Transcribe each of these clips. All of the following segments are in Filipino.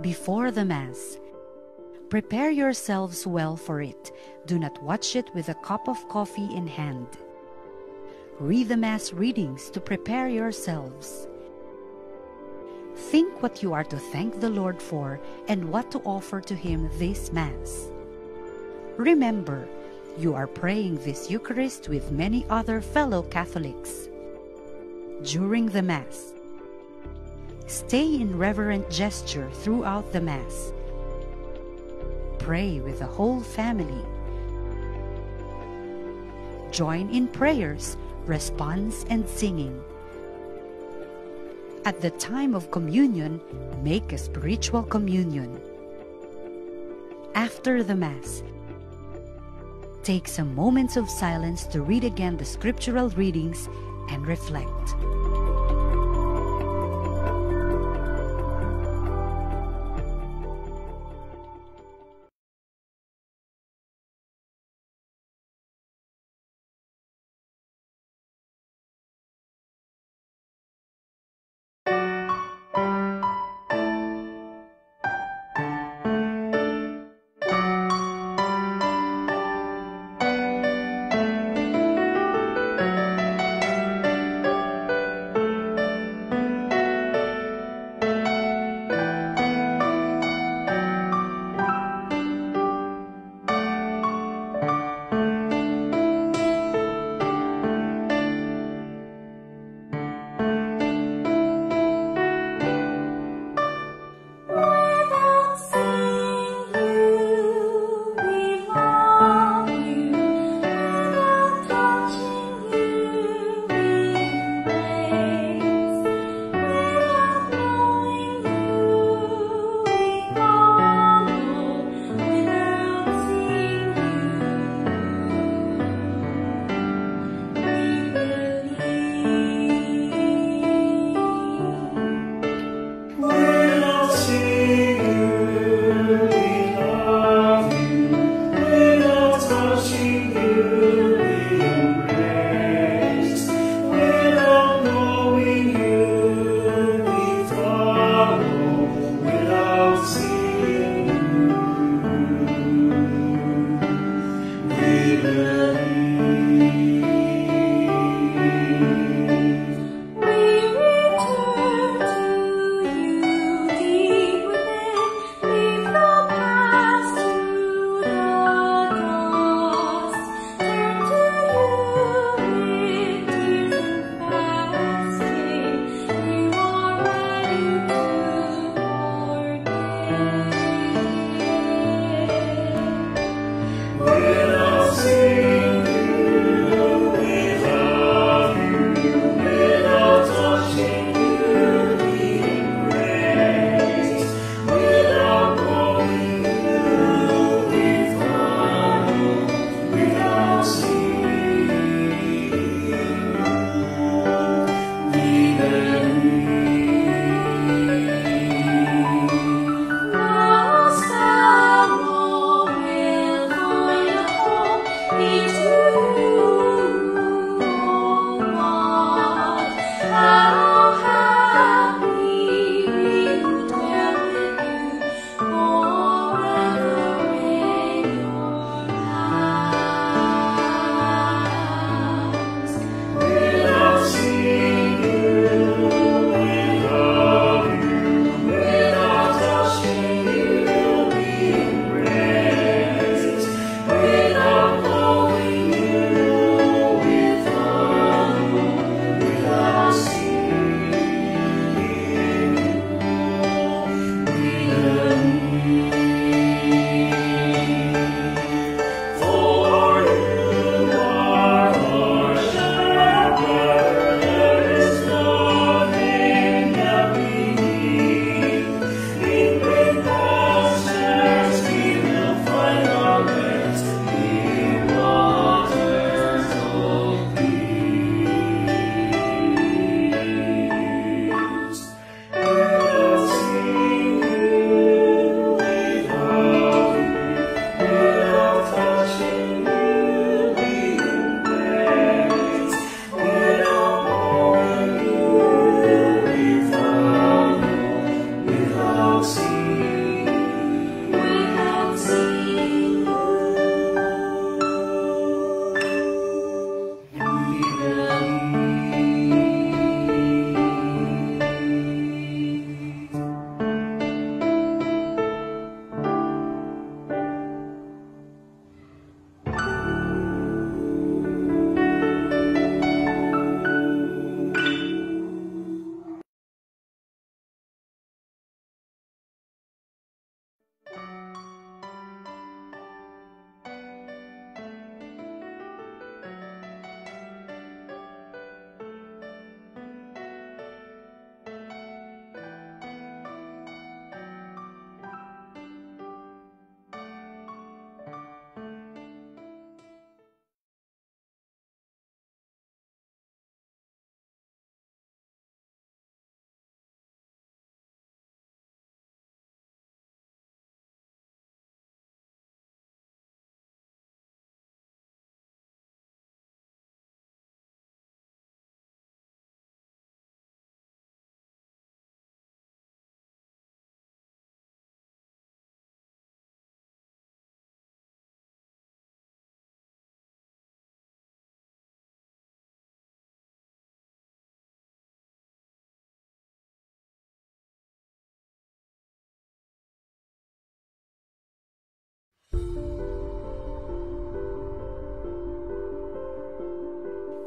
before the Mass. Prepare yourselves well for it. Do not watch it with a cup of coffee in hand. Read the Mass readings to prepare yourselves. Think what you are to thank the Lord for and what to offer to Him this Mass. Remember, you are praying this Eucharist with many other fellow Catholics. During the Mass, stay in reverent gesture throughout the Mass. Pray with the whole family. Join in prayers, response, and singing. At the time of communion, make a spiritual communion. After the Mass, take some moments of silence to read again the scriptural readings and reflect.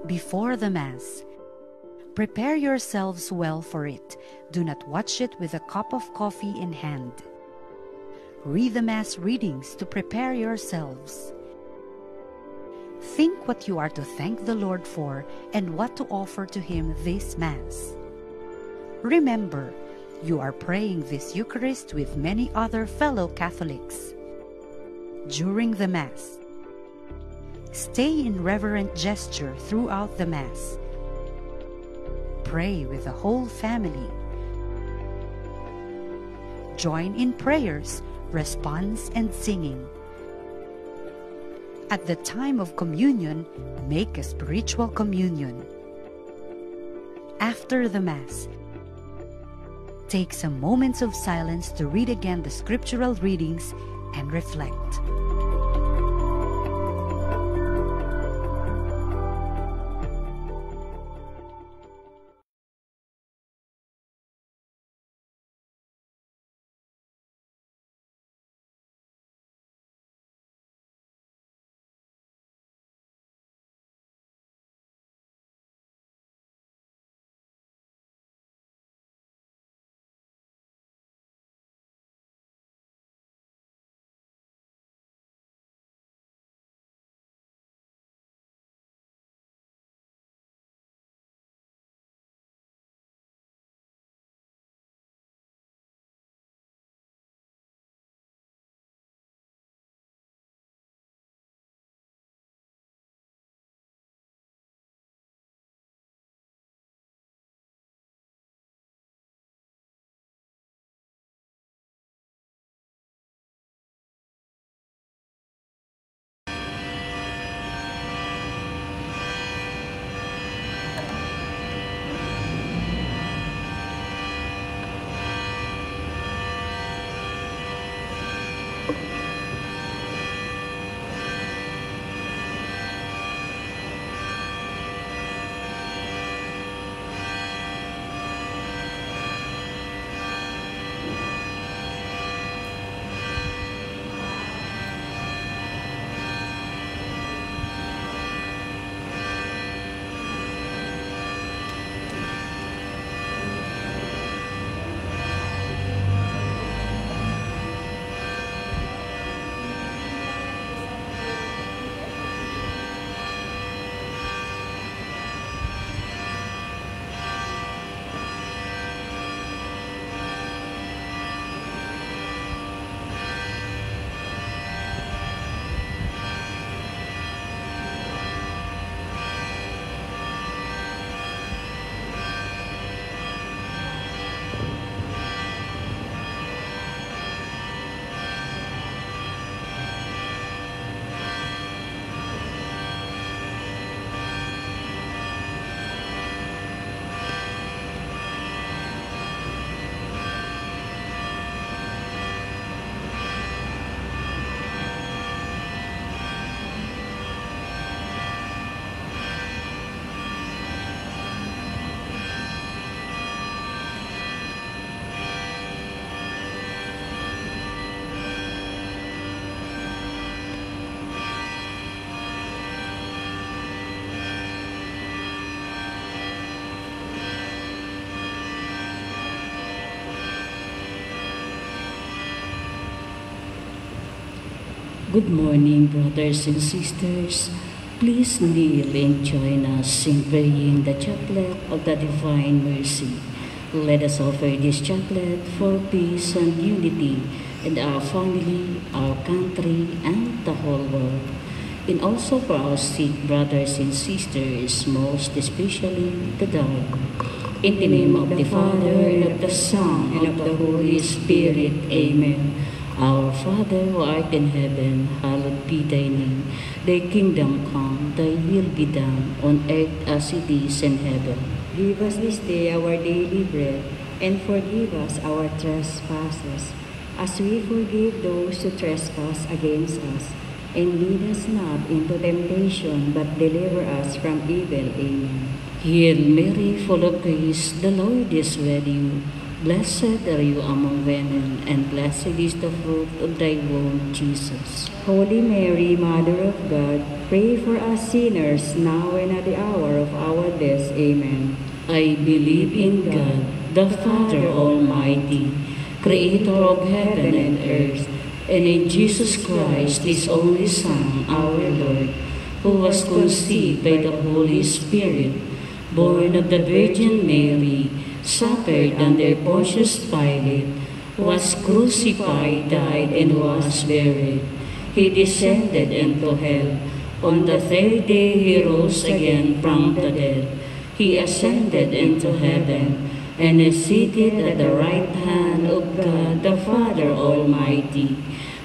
Before the Mass, prepare yourselves well for it. Do not watch it with a cup of coffee in hand. Read the Mass readings to prepare yourselves. Think what you are to thank the Lord for and what to offer to Him this Mass. Remember, you are praying this Eucharist with many other fellow Catholics. During the Mass, stay in reverent gesture throughout the Mass. Pray with the whole family. Join in prayers, response, and singing. At the time of communion, make a spiritual communion. After the Mass, take some moments of silence to read again the scriptural readings and reflect. Good morning, brothers and sisters. Please kneel and join us in praying the chaplet of the Divine Mercy. Let us offer this chaplet for peace and unity in our family, our country, and the whole world. And also for our sick brothers and sisters, most especially the dying. In the name of the Father, and of the Son, and of the Holy Spirit. Amen. Our Father, who art in heaven, hallowed be thy name. Thy kingdom come, thy will be done, on earth as it is in heaven. Give us this day our daily bread, and forgive us our trespasses, as we forgive those who trespass against us. And lead us not into temptation, but deliver us from evil. Amen. Hail Mary, full of grace, the Lord is with you. Blessed are you among women, and blessed is the fruit of thy womb, Jesus. Holy Mary, Mother of God, pray for us sinners, now and at the hour of our death. Amen. I believe in God, the Father Almighty, creator of heaven and earth, and in Jesus Christ, his only Son, our Lord, who was conceived by the Holy Spirit, born of the Virgin Mary, suffered under Pontius Pilate, was crucified, died, and was buried. He descended into hell. On the third day he rose again from the dead. He ascended into heaven, and is seated at the right hand of God the Father Almighty.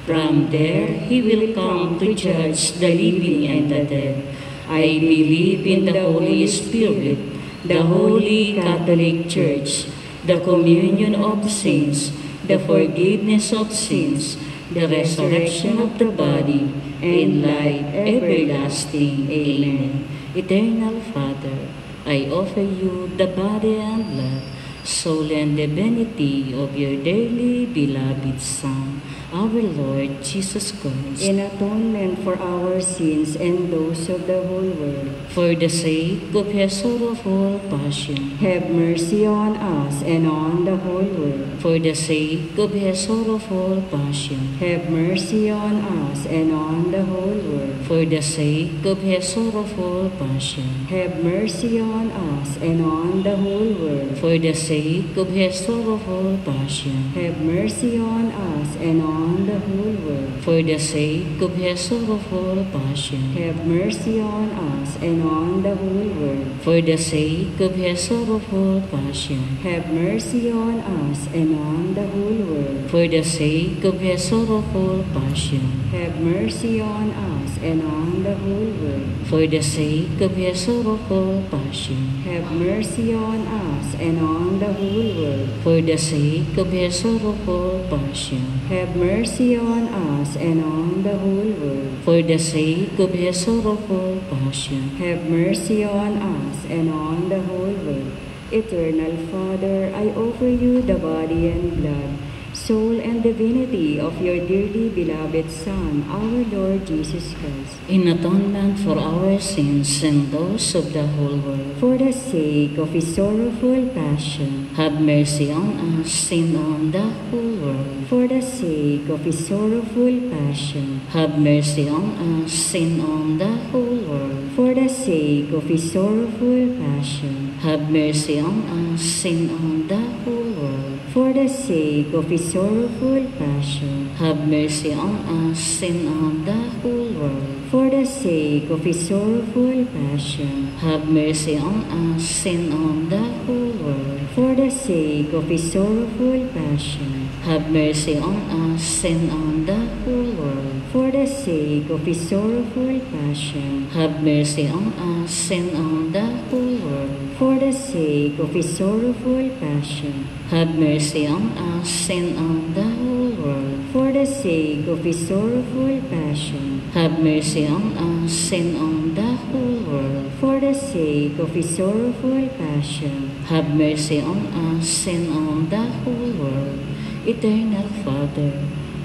From there he will come to judge the living and the dead. I believe in the Holy Spirit, the Holy Catholic Church, the communion of saints, the forgiveness of sins, the resurrection of the body, and life everlasting. Amen. Eternal Father, I offer you the body and blood, soul and divinity of your dearly beloved Son, our Lord Jesus Christ, In atonement for our sins and those of the whole world, for the sake of his sorrowful passion, have mercy on us and on the whole world. for the sake of his sorrowful passion, Have mercy on us and on the whole world. for the sake of his sorrowful passion, Have mercy on us and on the whole world. for the sake of his sorrowful passion, Have mercy on us and on the whole world. for the sake of his sorrowful passion, Have mercy on us and on the whole world. for the sake of his sorrowful passion, Have mercy on us and on the whole world. for the sake of his sorrowful passion, Have mercy on us and on the whole world. for the sake of his sorrowful passion, Have mercy on us and on the whole world. for the sake of his sorrowful passion, Have mercy on us and on the whole world. for the sake of his sorrowful passion, Have mercy on us and on the whole world. Eternal Father, I offer you the body and blood, soul and divinity of your dearly beloved Son, our Lord Jesus Christ, in atonement for our sins and those of the whole world. for the sake of his sorrowful passion, Have mercy on us and on the whole world. for the sake of his sorrowful passion, Have mercy on us and on the whole world. for the sake of his sorrowful passion, Have mercy on us and on the whole world. for the sake of his sorrowful passion, Have mercy on us and on the whole world. for the sake of his sorrowful passion, Have mercy on us and on the whole world. for the sake of his sorrowful passion, Have mercy on us and on the whole world. for the sake of his sorrowful passion, Have mercy on us and on the whole world. for the sake of his sorrowful passion, Have mercy on us and on the whole world. for the sake of his sorrowful passion, Have mercy on us and on the whole world. for the sake of his sorrowful passion, Have mercy on us and on the whole world. Eternal Father,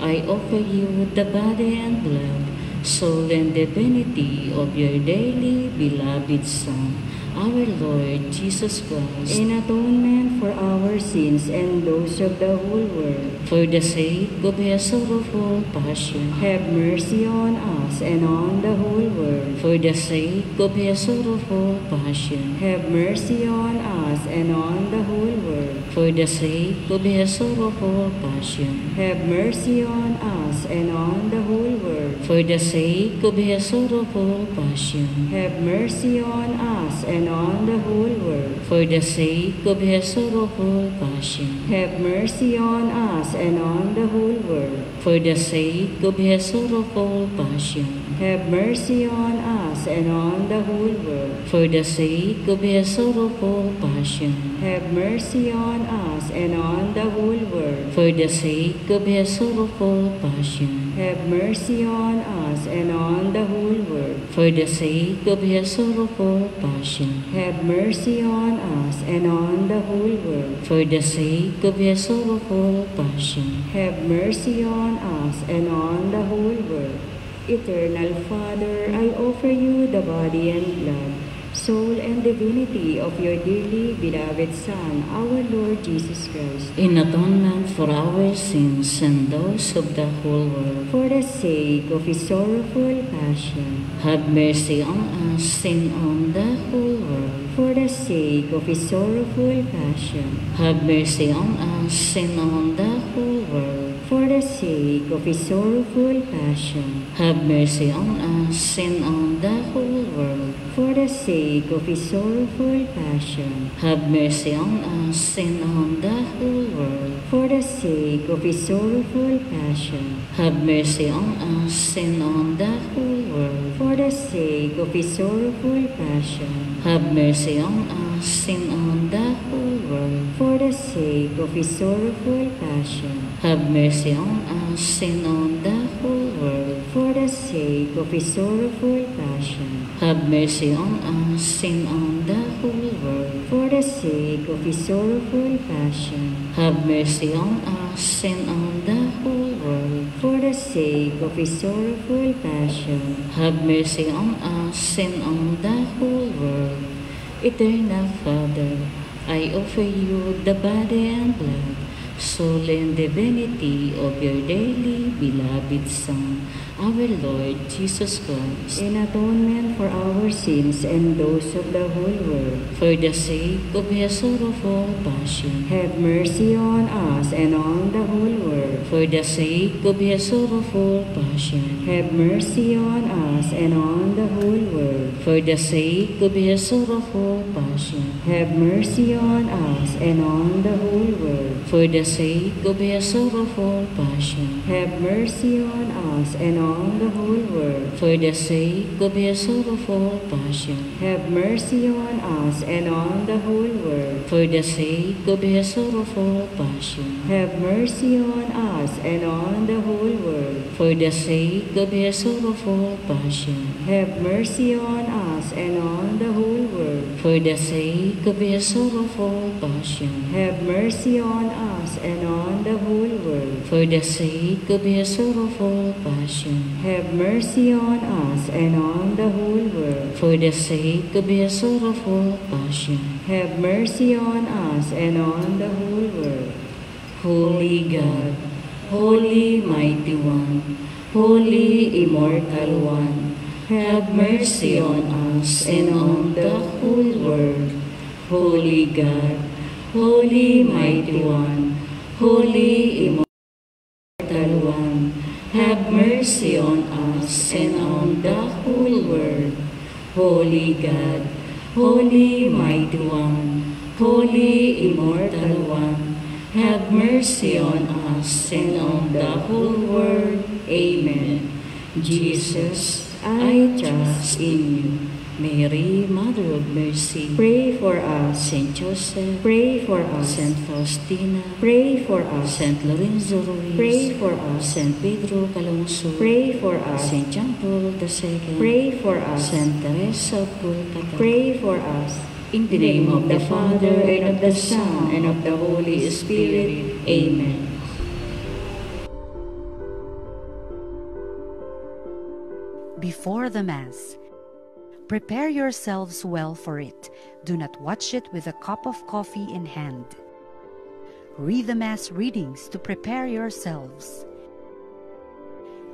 I offer you the body and blood, soul and divinity of your dearly beloved Son, our Lord Jesus Christ, in atonement for our sins and those of the whole world. for the sake of his sorrowful passion, Have mercy on us and on the whole world. for the sake of his sorrowful passion, Have mercy on us and on the whole world. for the sake of his sorrowful passion, Have mercy on us and on the whole world. for the sake of his sorrowful passion, Have mercy on us and on the whole world. for the sake of his sorrowful passion, Have mercy on us and on the whole world. for the sake of his sorrowful passion, Have mercy on us and on the whole world. for the sake of his sorrowful passion, Have mercy on us and on the whole world. for the sake of his sorrowful passion, have mercy on us and on the whole world. For the sake of his sorrowful passion, Have mercy on us and on the whole world. for the sake of his sorrowful passion, Have mercy on us and on the whole world. Eternal Father, I offer you the body and blood, soul and divinity of your dearly beloved Son, our Lord Jesus Christ, in atonement for our sins and those of the whole world. for the sake of his sorrowful passion, Have mercy on us and on the whole world. for the sake of his sorrowful passion, Have mercy on us and on the whole world. for the sake of his sorrowful passion, Have mercy on us and on the whole world. for the sake of his sorrowful passion, Have mercy on us and on the whole world. for the sake of his sorrowful passion, Have mercy on us and on the whole world. for the sake of his sorrowful passion, Have mercy on us and on the whole world. for the sake of his sorrowful passion, Have mercy on us and on the whole world. for the sake of his sorrowful passion, Have mercy on us and on the whole world. for the sake of his sorrowful passion, Have mercy on us and on the whole world. for the sake of his sorrowful passion, Have mercy on us and on the whole world. Eternal Father, I offer you the body and blood, soul and divinity of your dearly beloved Son, our Lord Jesus Christ, in atonement for our sins and those of the whole world. for the sake of his sorrowful passion, Have mercy on us and on the whole world. for the sake of his sorrowful passion, Have mercy on us and on the whole world. for the sake of his sorrowful passion, Have mercy on us and on the whole world. for the sake of his sorrowful passion, Have mercy on us and on the whole world. for the sake of his sorrowful passion, Have mercy on us and on the whole world. for the sake of his sorrowful passion, Have mercy on us and on the whole world. for the sake of his sorrowful passion, Have mercy on us and on the whole world. for the sake of his sorrowful passion, Have mercy on us and on the whole world. for the sake of his sorrowful passion, Have mercy on us and on the whole world. for the sake of his sorrowful passion. Have mercy on us and on the whole world. Holy God, Holy Mighty One, Holy Immortal One, have mercy on us and on the whole world. Holy God, Holy Mighty One, Holy Immortal One, have mercy on us and on the whole world. Holy God, Holy Mighty One, Holy Immortal One, have mercy on us and on the whole world. Amen. Jesus, I trust in you. Mary, Mother of Mercy, Pray for us. Saint Joseph, Pray for us. Saint Faustina, Pray for us. Saint Lorenzo Ruiz, Pray for us. Saint Pedro Calungsod, Pray for us. Saint John Paul II, Pray for us. Saint Teresa of Calcutta. Pray for us. In the name of the Father, and of the Son, and of the Holy Spirit. Amen. Before the Mass, prepare yourselves well for it. Do not watch it with a cup of coffee in hand. Read the Mass readings to prepare yourselves.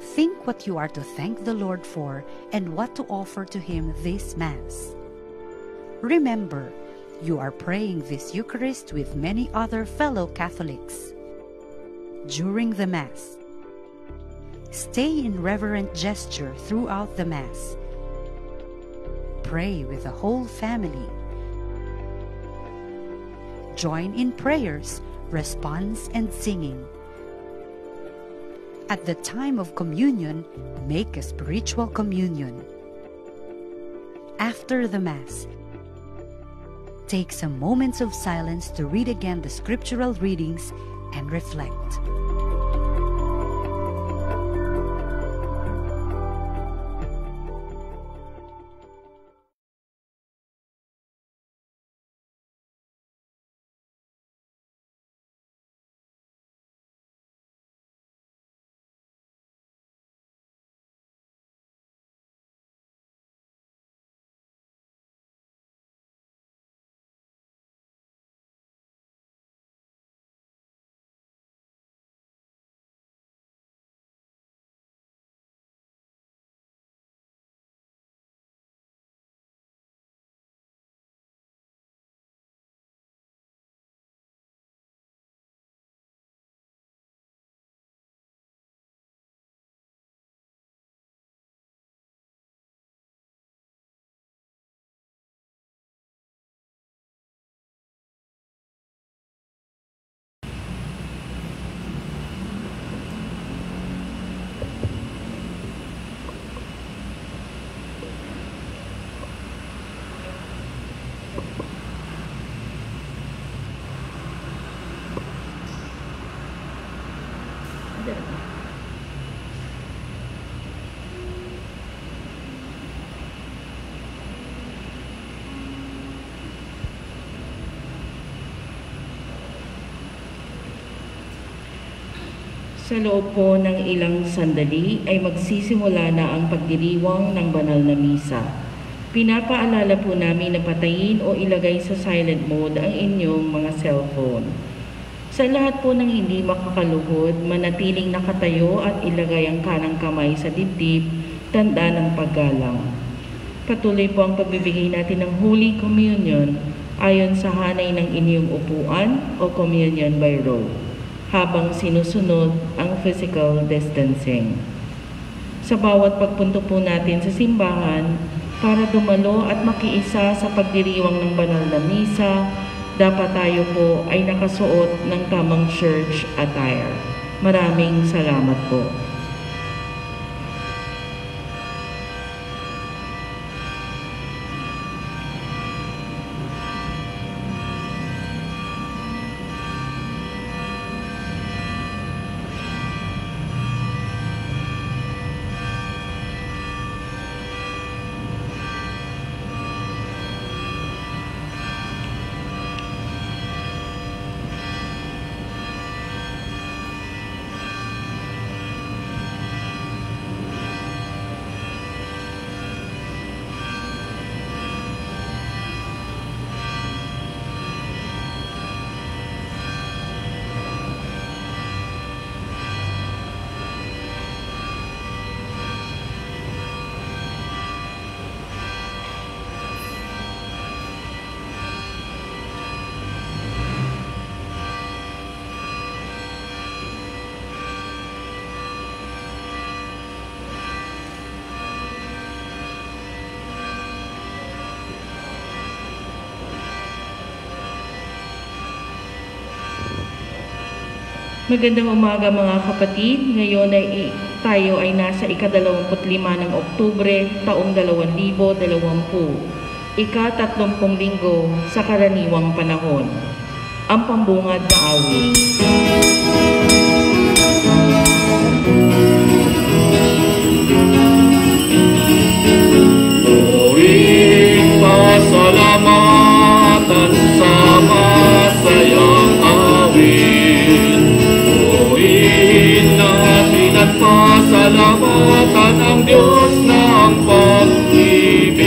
Think what you are to thank the Lord for and what to offer to Him this Mass. Remember, you are praying this Eucharist with many other fellow Catholics. During the Mass, stay in reverent gesture throughout the Mass. Pray with the whole family. Join in prayers, response, and singing. At the time of communion, make a spiritual communion. After the Mass, take some moments of silence to read again the scriptural readings and reflect. Sa loob po ng ilang sandali ay magsisimula na ang pagdiriwang ng banal na misa. Pinapaalala po namin na patayin o ilagay sa silent mode ang inyong mga cellphone. Sa lahat po ng hindi makakaluhod, manatiling nakatayo at ilagay ang kanang kamay sa dibdib, tanda ng paggalang. Patuloy po ang pagbibigay natin ng Holy Communion ayon sa hanay ng inyong upuan o communion by row, habang sinusunod ang physical distancing. Sa bawat pagpunto po natin sa simbahan para dumalo at makiisa sa pagdiriwang ng banal na misa, dapat tayo po ay nakasuot ng tamang church attire. Maraming salamat po. Magandang umaga mga kapatid. Ngayon ay tayo ay nasa ika-25 ng Oktubre, taong 2020, ika-30 linggo sa karaniwang panahon. Ang pambungad na awit. Tuwing pasalamatan sa masayang awit, pasalamatan ang Diyos ng pag-ibig.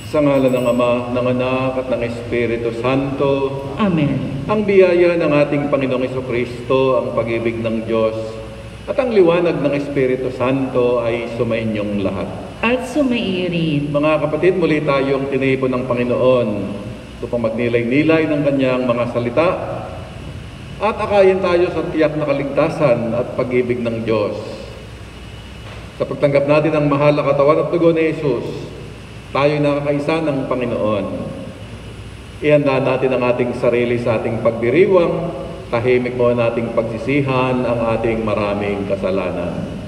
Sa ngalan ng Ama, ng Anak at ng Espiritu Santo. Amen. Ang biyaya ng ating Panginoong Jesucristo, ang pag-ibig ng Diyos, at ang liwanag ng Espiritu Santo ay sumainyong lahat. At sumairin. Mga kapatid, muli tayong tinipon ng Panginoon upang magnilay-nilay ng Kanyang mga salita at akayin tayo sa tiyak na kaligtasan at pag-ibig ng Diyos. Sa pagtanggap natin ang mahal na katawan at dugo ni Jesus, tayo nakakaisa ng Panginoon. Ihanda natin ang ating sarili sa ating pagdiriwang, tahimik mo nating pagsisihan ang ating maraming kasalanan.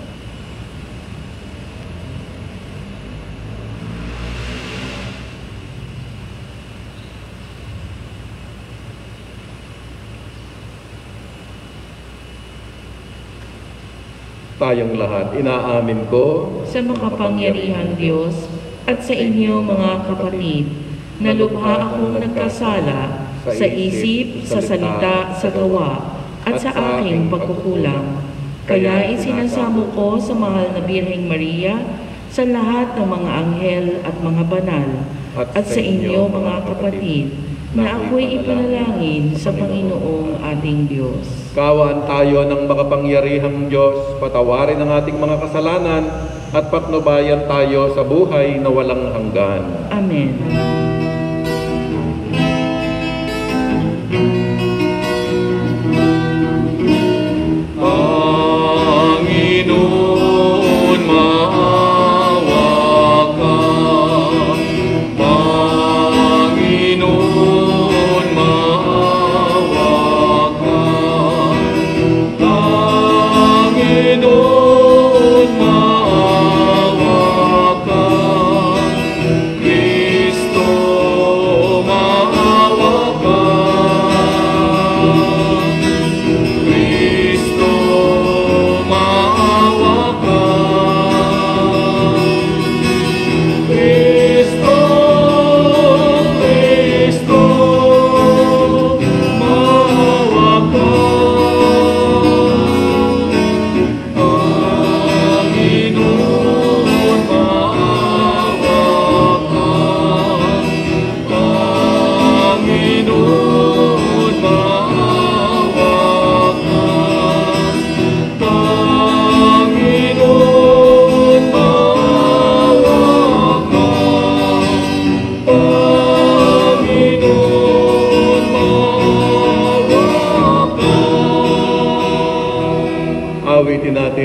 Tayong lahat, inaamin ko sa makapangyarihang Diyos at sa inyo mga kapatid, na lubha akong nagkasala sa isip, sa salita, sa gawa, at sa aking pagkukulang. Kaya isinasamo ko sa mahal na Birheng Maria, sa lahat ng mga anghel at mga banal, at sa inyo mga kapatid, na ako'y ipanalangin sa Panginoong ating Diyos. Kawaan tayo ng makapangyarihang Diyos, patawarin ang ating mga kasalanan at patnubayan tayo sa buhay na walang hanggan. Amen. Panginoon, maawa ka. Panginoon, maawa ka. Panginoon, maawa ka.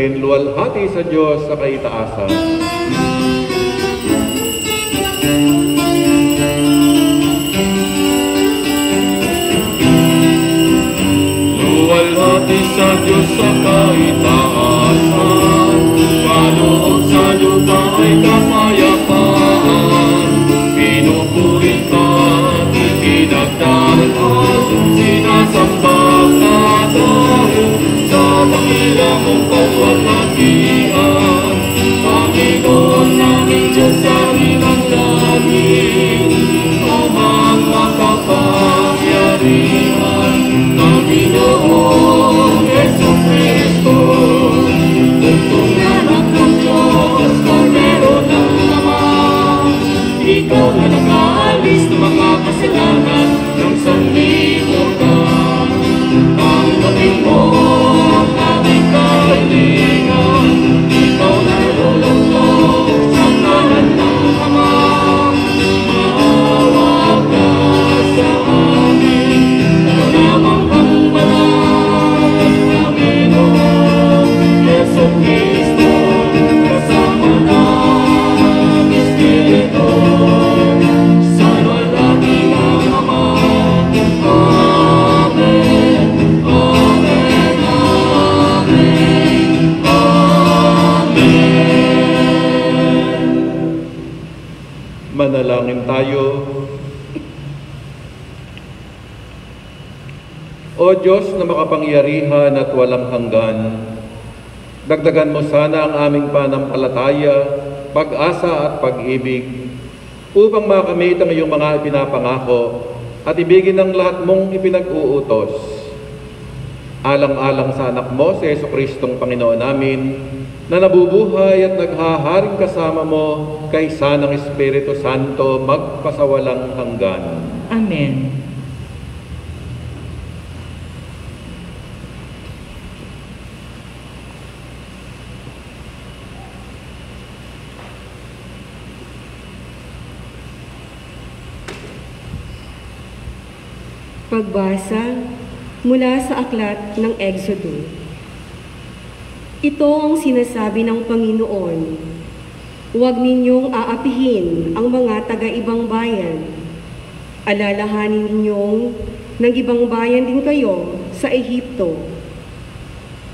dalangin luwalhati sa Diyos sa kaitaasan. Luwalhati sa Diyos sa kaitaasan, kaloob sa lupa ay kapayapaan. Pinupuri ka at itinagdaraan, sinasamba ka dahil sa dakilang mong kawaghatian. Panginoon namin Diyos sa ilang langit, amang makapangyarihan, Panginoon Jesucristo, tugtong anak ng Diyos, Kordero ng Ama. Ikaw na nakaalis ng mga kasalanan ng sanlibutan. Tanggapin mo ang aming kahilingan. Ikaw na nalulungkot sa ngalan ng Ama. Maawa ka sa amin, lamang ang banal at Panginoon Jesucristo, kasama ng Espiritu, sa walaki ng Ama. Amen, amen, amen, amen. Manalangin tayo. O Diyos na makapangyarihan at walang hanggan, dagdagan mo sana ang aming panampalataya, pag-asa at pag-ibig upang makamit ang iyong mga ipinapangako at ibigin ang lahat mong ipinag-uutos. Alang-alang sa anak mo, si Jesucristong Panginoon namin, na nabubuhay at naghaharing kasama mo kaysa ng Espiritu Santo magpasawalang hanggan. Amen. Pagbasa mula sa aklat ng Exodo. Ito ang sinasabi ng Panginoon: huwag ninyong aapihin ang mga taga-ibang bayan. Alalahanin ninyong ng ibang bayan din kayo sa Ehipto.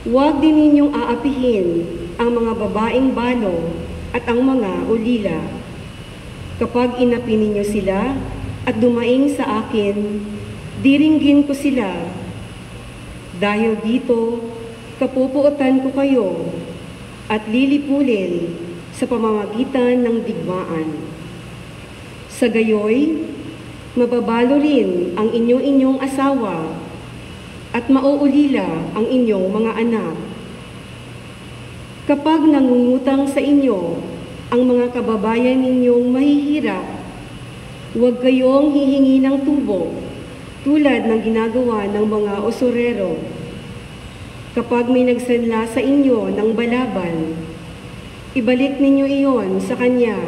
Huwag din ninyong aapihin ang mga babaeng balo at ang mga ulila. Kapag inapi ninyo sila at dumaing sa akin, diringgin ko sila. Dahil dito, kapupuotan ko kayo at lilipulin sa pamamagitan ng digmaan. Sa gayoy, mababalo rin ang inyong asawa at mauulila ang inyong mga anak. Kapag nangungutang sa inyo ang mga kababayan ninyong mahihirap, huwag kayong hihingi ng tubo tulad ng ginagawa ng mga usurero. Kapag may nagsanla sa inyo ng balaban, ibalik ninyo iyon sa kanya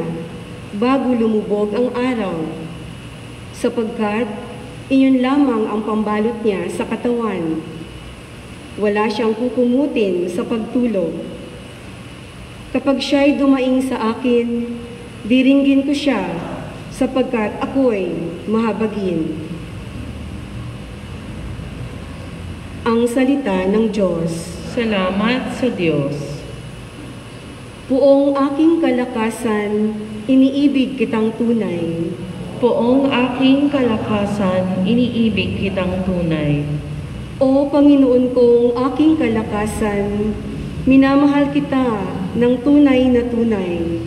bago lumubog ang araw, sapagkat iyon lamang ang pambalot niya sa katawan. Wala siyang kukumutin sa pagtulog. Kapag siya'y dumaing sa akin, diringgin ko siya, sapagkat ako'y mahabagin. Ang salita ng Diyos. Salamat sa Diyos. Buong aking kalakasan, iniibig kitang tunay. Poong aking kalakasan, iniibig kitang tunay. O Panginoon kong aking kalakasan, minamahal kita ng tunay na tunay.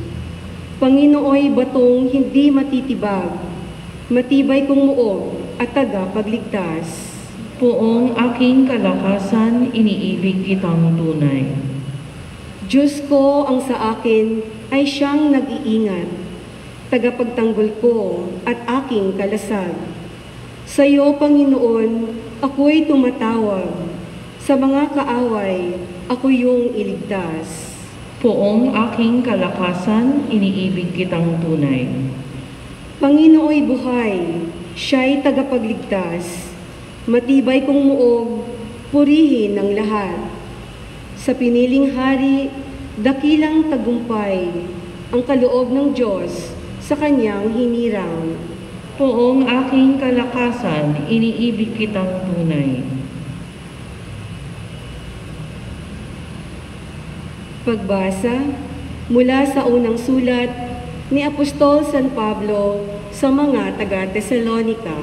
Panginooy batong hindi matitibag, matibay kong muog at tagapagligtas. Poong aking kalakasan, iniibig kitang tunay. Diyos ko ang sa akin ay siyang nag-iingat, tagapagtanggol ko at aking kalasag. Sa iyo, Panginoon, ako'y tumatawag. Sa mga kaaway, ako yung iligtas. Poong aking kalakasan, iniibig kitang tunay. Panginooy buhay, siya'y tagapagligtas. Matibay kong muog, purihin ng lahat. Sa piniling hari, dakilang tagumpay ang kaloob ng Diyos sa kanyang hinirang. Poong aking kalakasan, iniibig kitang tunay. Pagbasa mula sa unang sulat ni Apostol San Pablo sa mga taga-Tesalonika.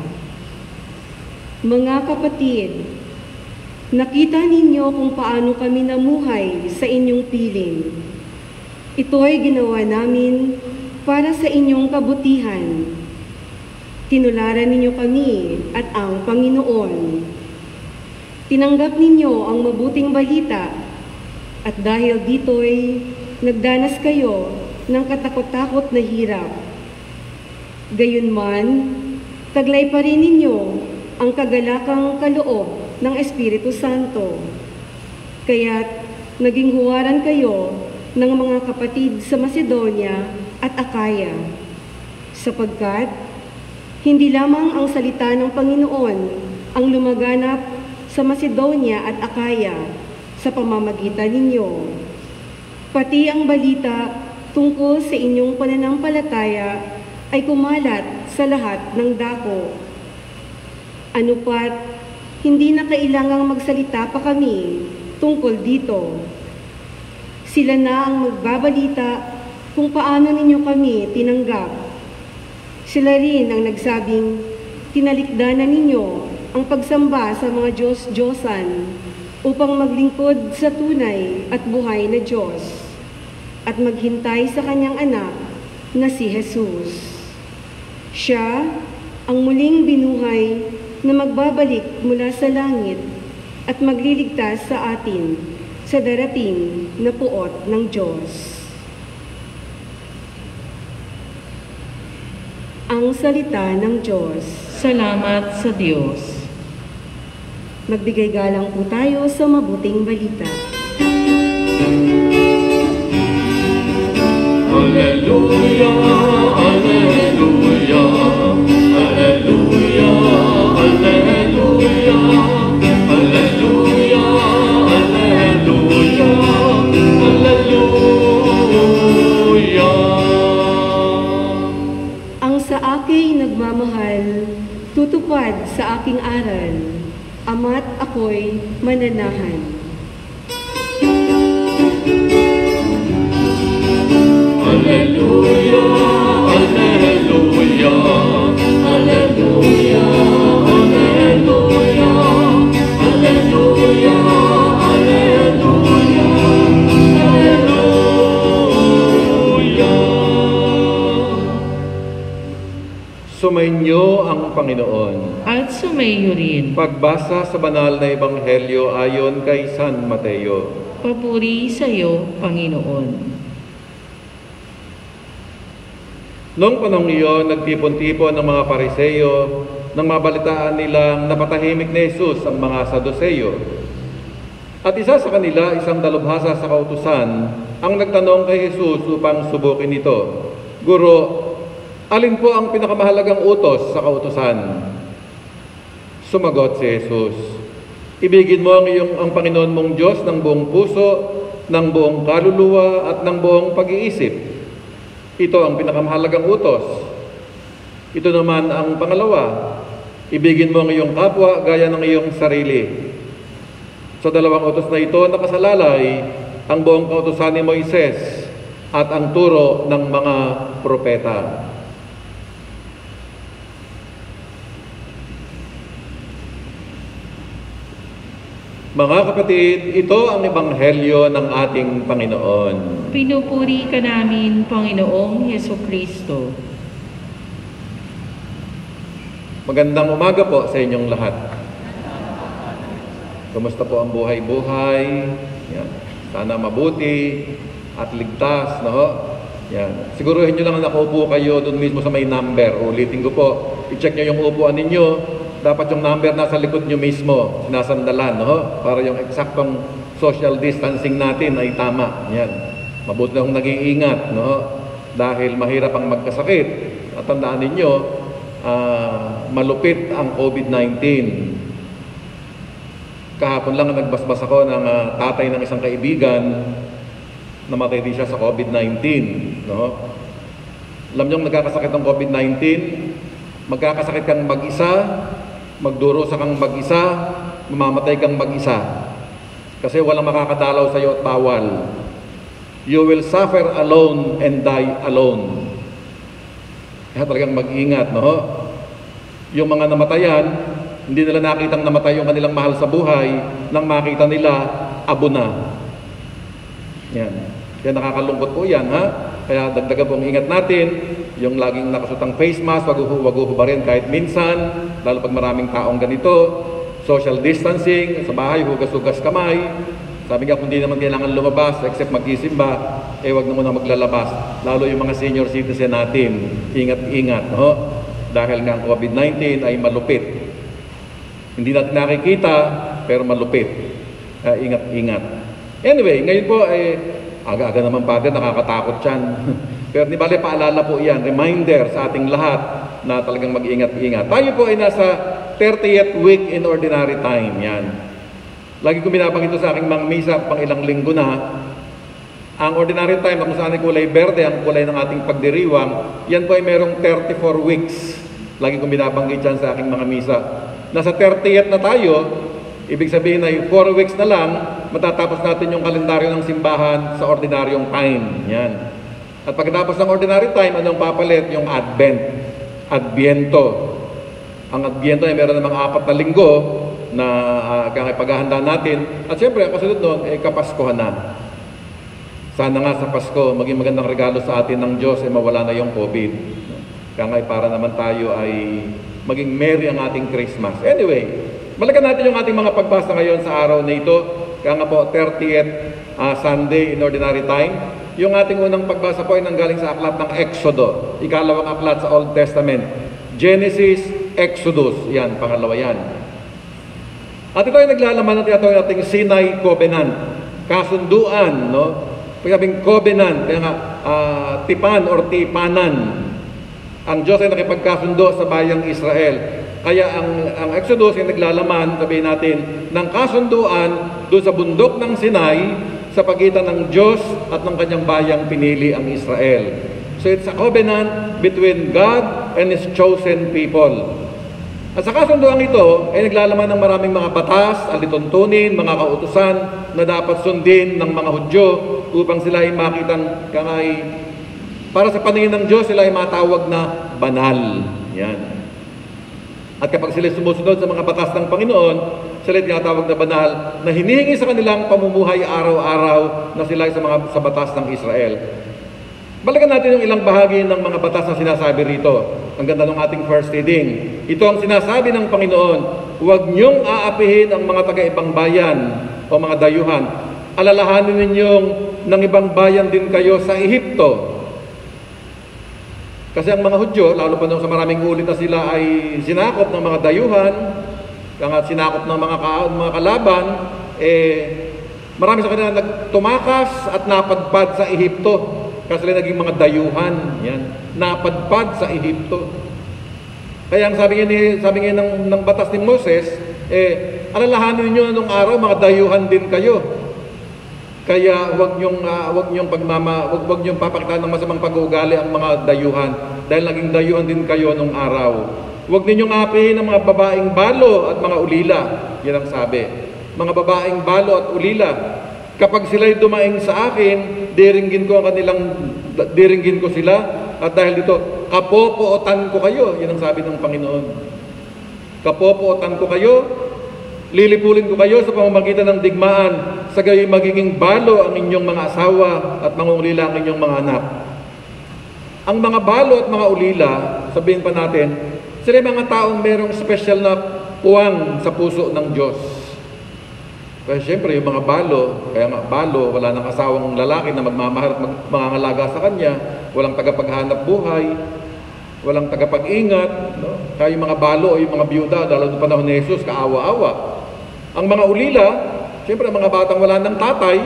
Mga kapatid, nakita ninyo kung paano kami namuhay sa inyong piling. Ito'y ginawa namin para sa inyong kabutihan. Tinularan ninyo kami at ang Panginoon. Tinanggap ninyo ang mabuting balita at dahil dito'y nagdanas kayo ng katakot-takot na hirap. Gayunman, taglay pa rin ninyo ang kagalakang kaloob ng Espiritu Santo. Kaya't naging huwaran kayo ng mga kapatid sa Macedonia at Akaya, sapagkat hindi lamang ang salita ng Panginoon ang lumaganap sa Macedonia at Akaya sa pamamagitan ninyo, pati ang balita tungkol sa inyong pananampalataya ay kumalat sa lahat ng dako. Ano pat, hindi na kailangang magsalita pa kami tungkol dito. Sila na ang magbabalita kung paano ninyo kami tinanggap. Sila rin ang nagsabing tinalikdanan ninyo ang pagsamba sa mga Diyos-Diyosan upang maglingkod sa tunay at buhay na Diyos at maghintay sa kanyang anak na si Jesus. Siya ang muling binuhay na magbabalik mula sa langit at magliligtas sa atin sa darating na puot ng Diyos. Ang salita ng Diyos. Salamat sa Diyos. Magbigay galang po tayo sa mabuting balita. Alleluia, alleluia, alleluia, alleluia, alleluia, alleluia, alleluia. Ang sa aking nagmamahal, tutupad sa aking aral, ama't ako'y mananahan. Alleluia, alleluia, alleluia, alleluia, alleluia, alleluia, alleluia. Sumainyo ang Panginoon. At sumayo rin. Pagbasa sa banal na ebanghelyo ayon kay San Mateo. Papuri sa iyo, Panginoon. Noong panahong iyon, nagtipon-tipon ng mga Pariseyo nang mabalitaan nilang napatahimik ni Jesus ang mga Saduseyo. At isa sa kanila, isang dalubhasa sa kautusan, ang nagtanong kay Jesus upang subukin ito, Guro, alin po ang pinakamahalagang utos sa kautusan? Sumagot si Jesus, ibigin mo ang Panginoon mong Diyos ng buong puso, ng buong kaluluwa at ng buong pag-iisip. Ito ang pinakamahalagang utos. Ito naman ang pangalawa, ibigin mo ang iyong kapwa gaya ng iyong sarili. Sa dalawang utos na ito nakasalalay ang buong kautusan ni Moises at ang turo ng mga propeta. Mga kapatid, ito ang ebanghelyo ng ating Panginoon. Pinupuri ka namin, Panginoong Hesukristo. Magandang umaga po sa inyong lahat. Kumusta po ang buhay-buhay? Yan. Sana mabuti at ligtas, no? Yan. Siguruhin nyo lang na nakaupo kayo doon mismo sa may number. Ulitin ko po, i-check nyo yung upuan ninyo. Dapat yung number nasa likod nyo mismo, sinasandalan, no? Para yung eksaktong social distancing natin ay tama. Yan. Mabuti na kung nag-iingat, no? Dahil mahirap ang magkasakit. At tandaan ninyo, malupit ang COVID-19. Kahapon lang nagbasbas ako ng tatay ng isang kaibigan, namatay din siya sa COVID-19. No? Alam niyo, nagkakasakit ng COVID-19, magkakasakit kang mag-isa, magdurusa kang mag-isa, mamamatay kang mag-isa. Kasi walang makakadalaw sa iyo at bawal. You will suffer alone and die alone. Kaya talagang mag-ingat, no? Yung mga namatayan, hindi nila nakitang namatay yung kanilang mahal sa buhay, nang makita nila, abo na. Yan. Kaya nakakalungkot po yan, ha? Kaya dagdagan pong ingat natin, yung laging nakasutang face mask, wag hubarin kahit minsan, lalo pag maraming taong ganito, social distancing, sa bahay, hugas-hugas kamay. Sabi nga, kung di naman kailangan lumabas, except magsisimba, wag na muna maglalabas. Lalo yung mga senior citizen natin, ingat-ingat, no? Dahil nga ang COVID-19 ay malupit. Hindi natin nakikita, pero malupit. Ingat-ingat. Anyway, ngayon po, aga-aga naman Padre, nakakatakot yan. Pero di bale, paalala po yan, reminder sa ating lahat na talagang mag-ingat-ingat. Tayo po ay nasa 30th week in ordinary time. Yan. Lagi ko binabanggit ito sa aking mga misa pang ilang linggo na. Ang ordinary time, kung saan ay kulay berde, ang kulay ng ating pagdiriwang, yan po ay merong 34 weeks. Lagi kong binabanggit yan sa aking mga misa. Nasa 30th na tayo, ibig sabihin ay 4 weeks na lang, matatapos natin yung kalendaryo ng simbahan sa ordinaryong time. Yan. At pagkatapos ng ordinary time, anong papalit? Yung Advent. Adviento. Ang Adviento ay meron namang 4 na linggo na paghahanda natin. At siyempre, ang kasunod nun, Kapaskuhan na. Sana nga sa Pasko, maging magandang regalo sa atin ng Diyos ay mawala na yung COVID. Kaya nga para naman tayo ay maging merry ang ating Christmas. Anyway, balikan natin yung ating mga pagbasa ngayon sa araw na ito. Kaya nga po, 30th Sunday in Ordinary Time. Yung ating unang pagbasa po ay nanggaling sa aklat ng Exodo. Ikalawang aklat sa Old Testament. Genesis, Exodus. Yan, pangalawa yan. At ito ay naglalaman ng tinatawag nating Sinai Covenant. Kasunduan, no? Pagkabing covenant, kaya nga, tipan or tipanan. Ang Diyos ay nakipagkasundo sa bayang Israel. Kaya ang Exodus ay naglalaman, sabihin natin, ng kasunduan doon sa bundok ng Sinai sa pagitan ng Diyos at ng kanyang bayang pinili ang Israel. So it's a covenant between God and His chosen people. At sa kasunduan ito ay naglalaman ng maraming mga batas, alituntunin, mga kautusan na dapat sundin ng mga Hudyo upang sila ay makitang para sa paningin ng Diyos, sila ay matawag na banal. Yan. At kapag sila sumusunod sa mga batas ng Panginoon, sila ay tinatawag na banal na hinihingi sa kanilang pamumuhay araw-araw na sila ay sa batas ng Israel. Balikan natin yung ilang bahagi ng mga batas na sinasabi rito. Ang ganda ng ating first reading. Ito ang sinasabi ng Panginoon, huwag niyong aapihin ang mga taga-ibang bayan o mga dayuhan. Alalahanin ninyong ng ibang bayan din kayo sa Ehipto. Kasi ang mga Hudyo, lalo pa nung sa maraming ulit na sila ay sinakop ng mga dayuhan, sinakop ng mga kalaban, marami sa kanila nagtumakas at napadpad sa Ehipto. Kasi sila naging mga dayuhan, yan, napadpad sa Ehipto. Kaya ang sabi nga ng batas ni Moses, alalahanin niyo nung araw, mga dayuhan din kayo. Kaya wag niyong papakitaan ng masamang pag-uugali ang mga dayuhan dahil naging dayuhan din kayo nung araw. Huwag ninyong apihin ang mga babaeng balo at mga ulila. Yan ang sabi. Mga babaeng balo at ulila. Kapag sila'y dumaing sa akin, diringgin ko sila at dahil dito, kapopootan ko kayo. Yan ang sabi ng Panginoon. Kapopootan ko kayo, lilipulin ko kayo sa pamamagitan ng digmaan, sa gayoy magiging balo ang inyong mga asawa at mangungulila ang inyong mga anak. Ang mga balo at mga ulila, sabihin pa natin, sila mga taong merong special na puwang sa puso ng Diyos. Kaya siyempre yung mga balo, kaya nga balo, wala nang asawang lalaki na magmamahal at mangangalaga sa kanya, walang tagapaghanap buhay, walang tagapag-ingat, no? Kaya yung mga balo o yung mga byuda, lalo ng panahon ni Jesus, kaawa-awa. Ang mga ulila, siyempre mga batang wala ng tatay,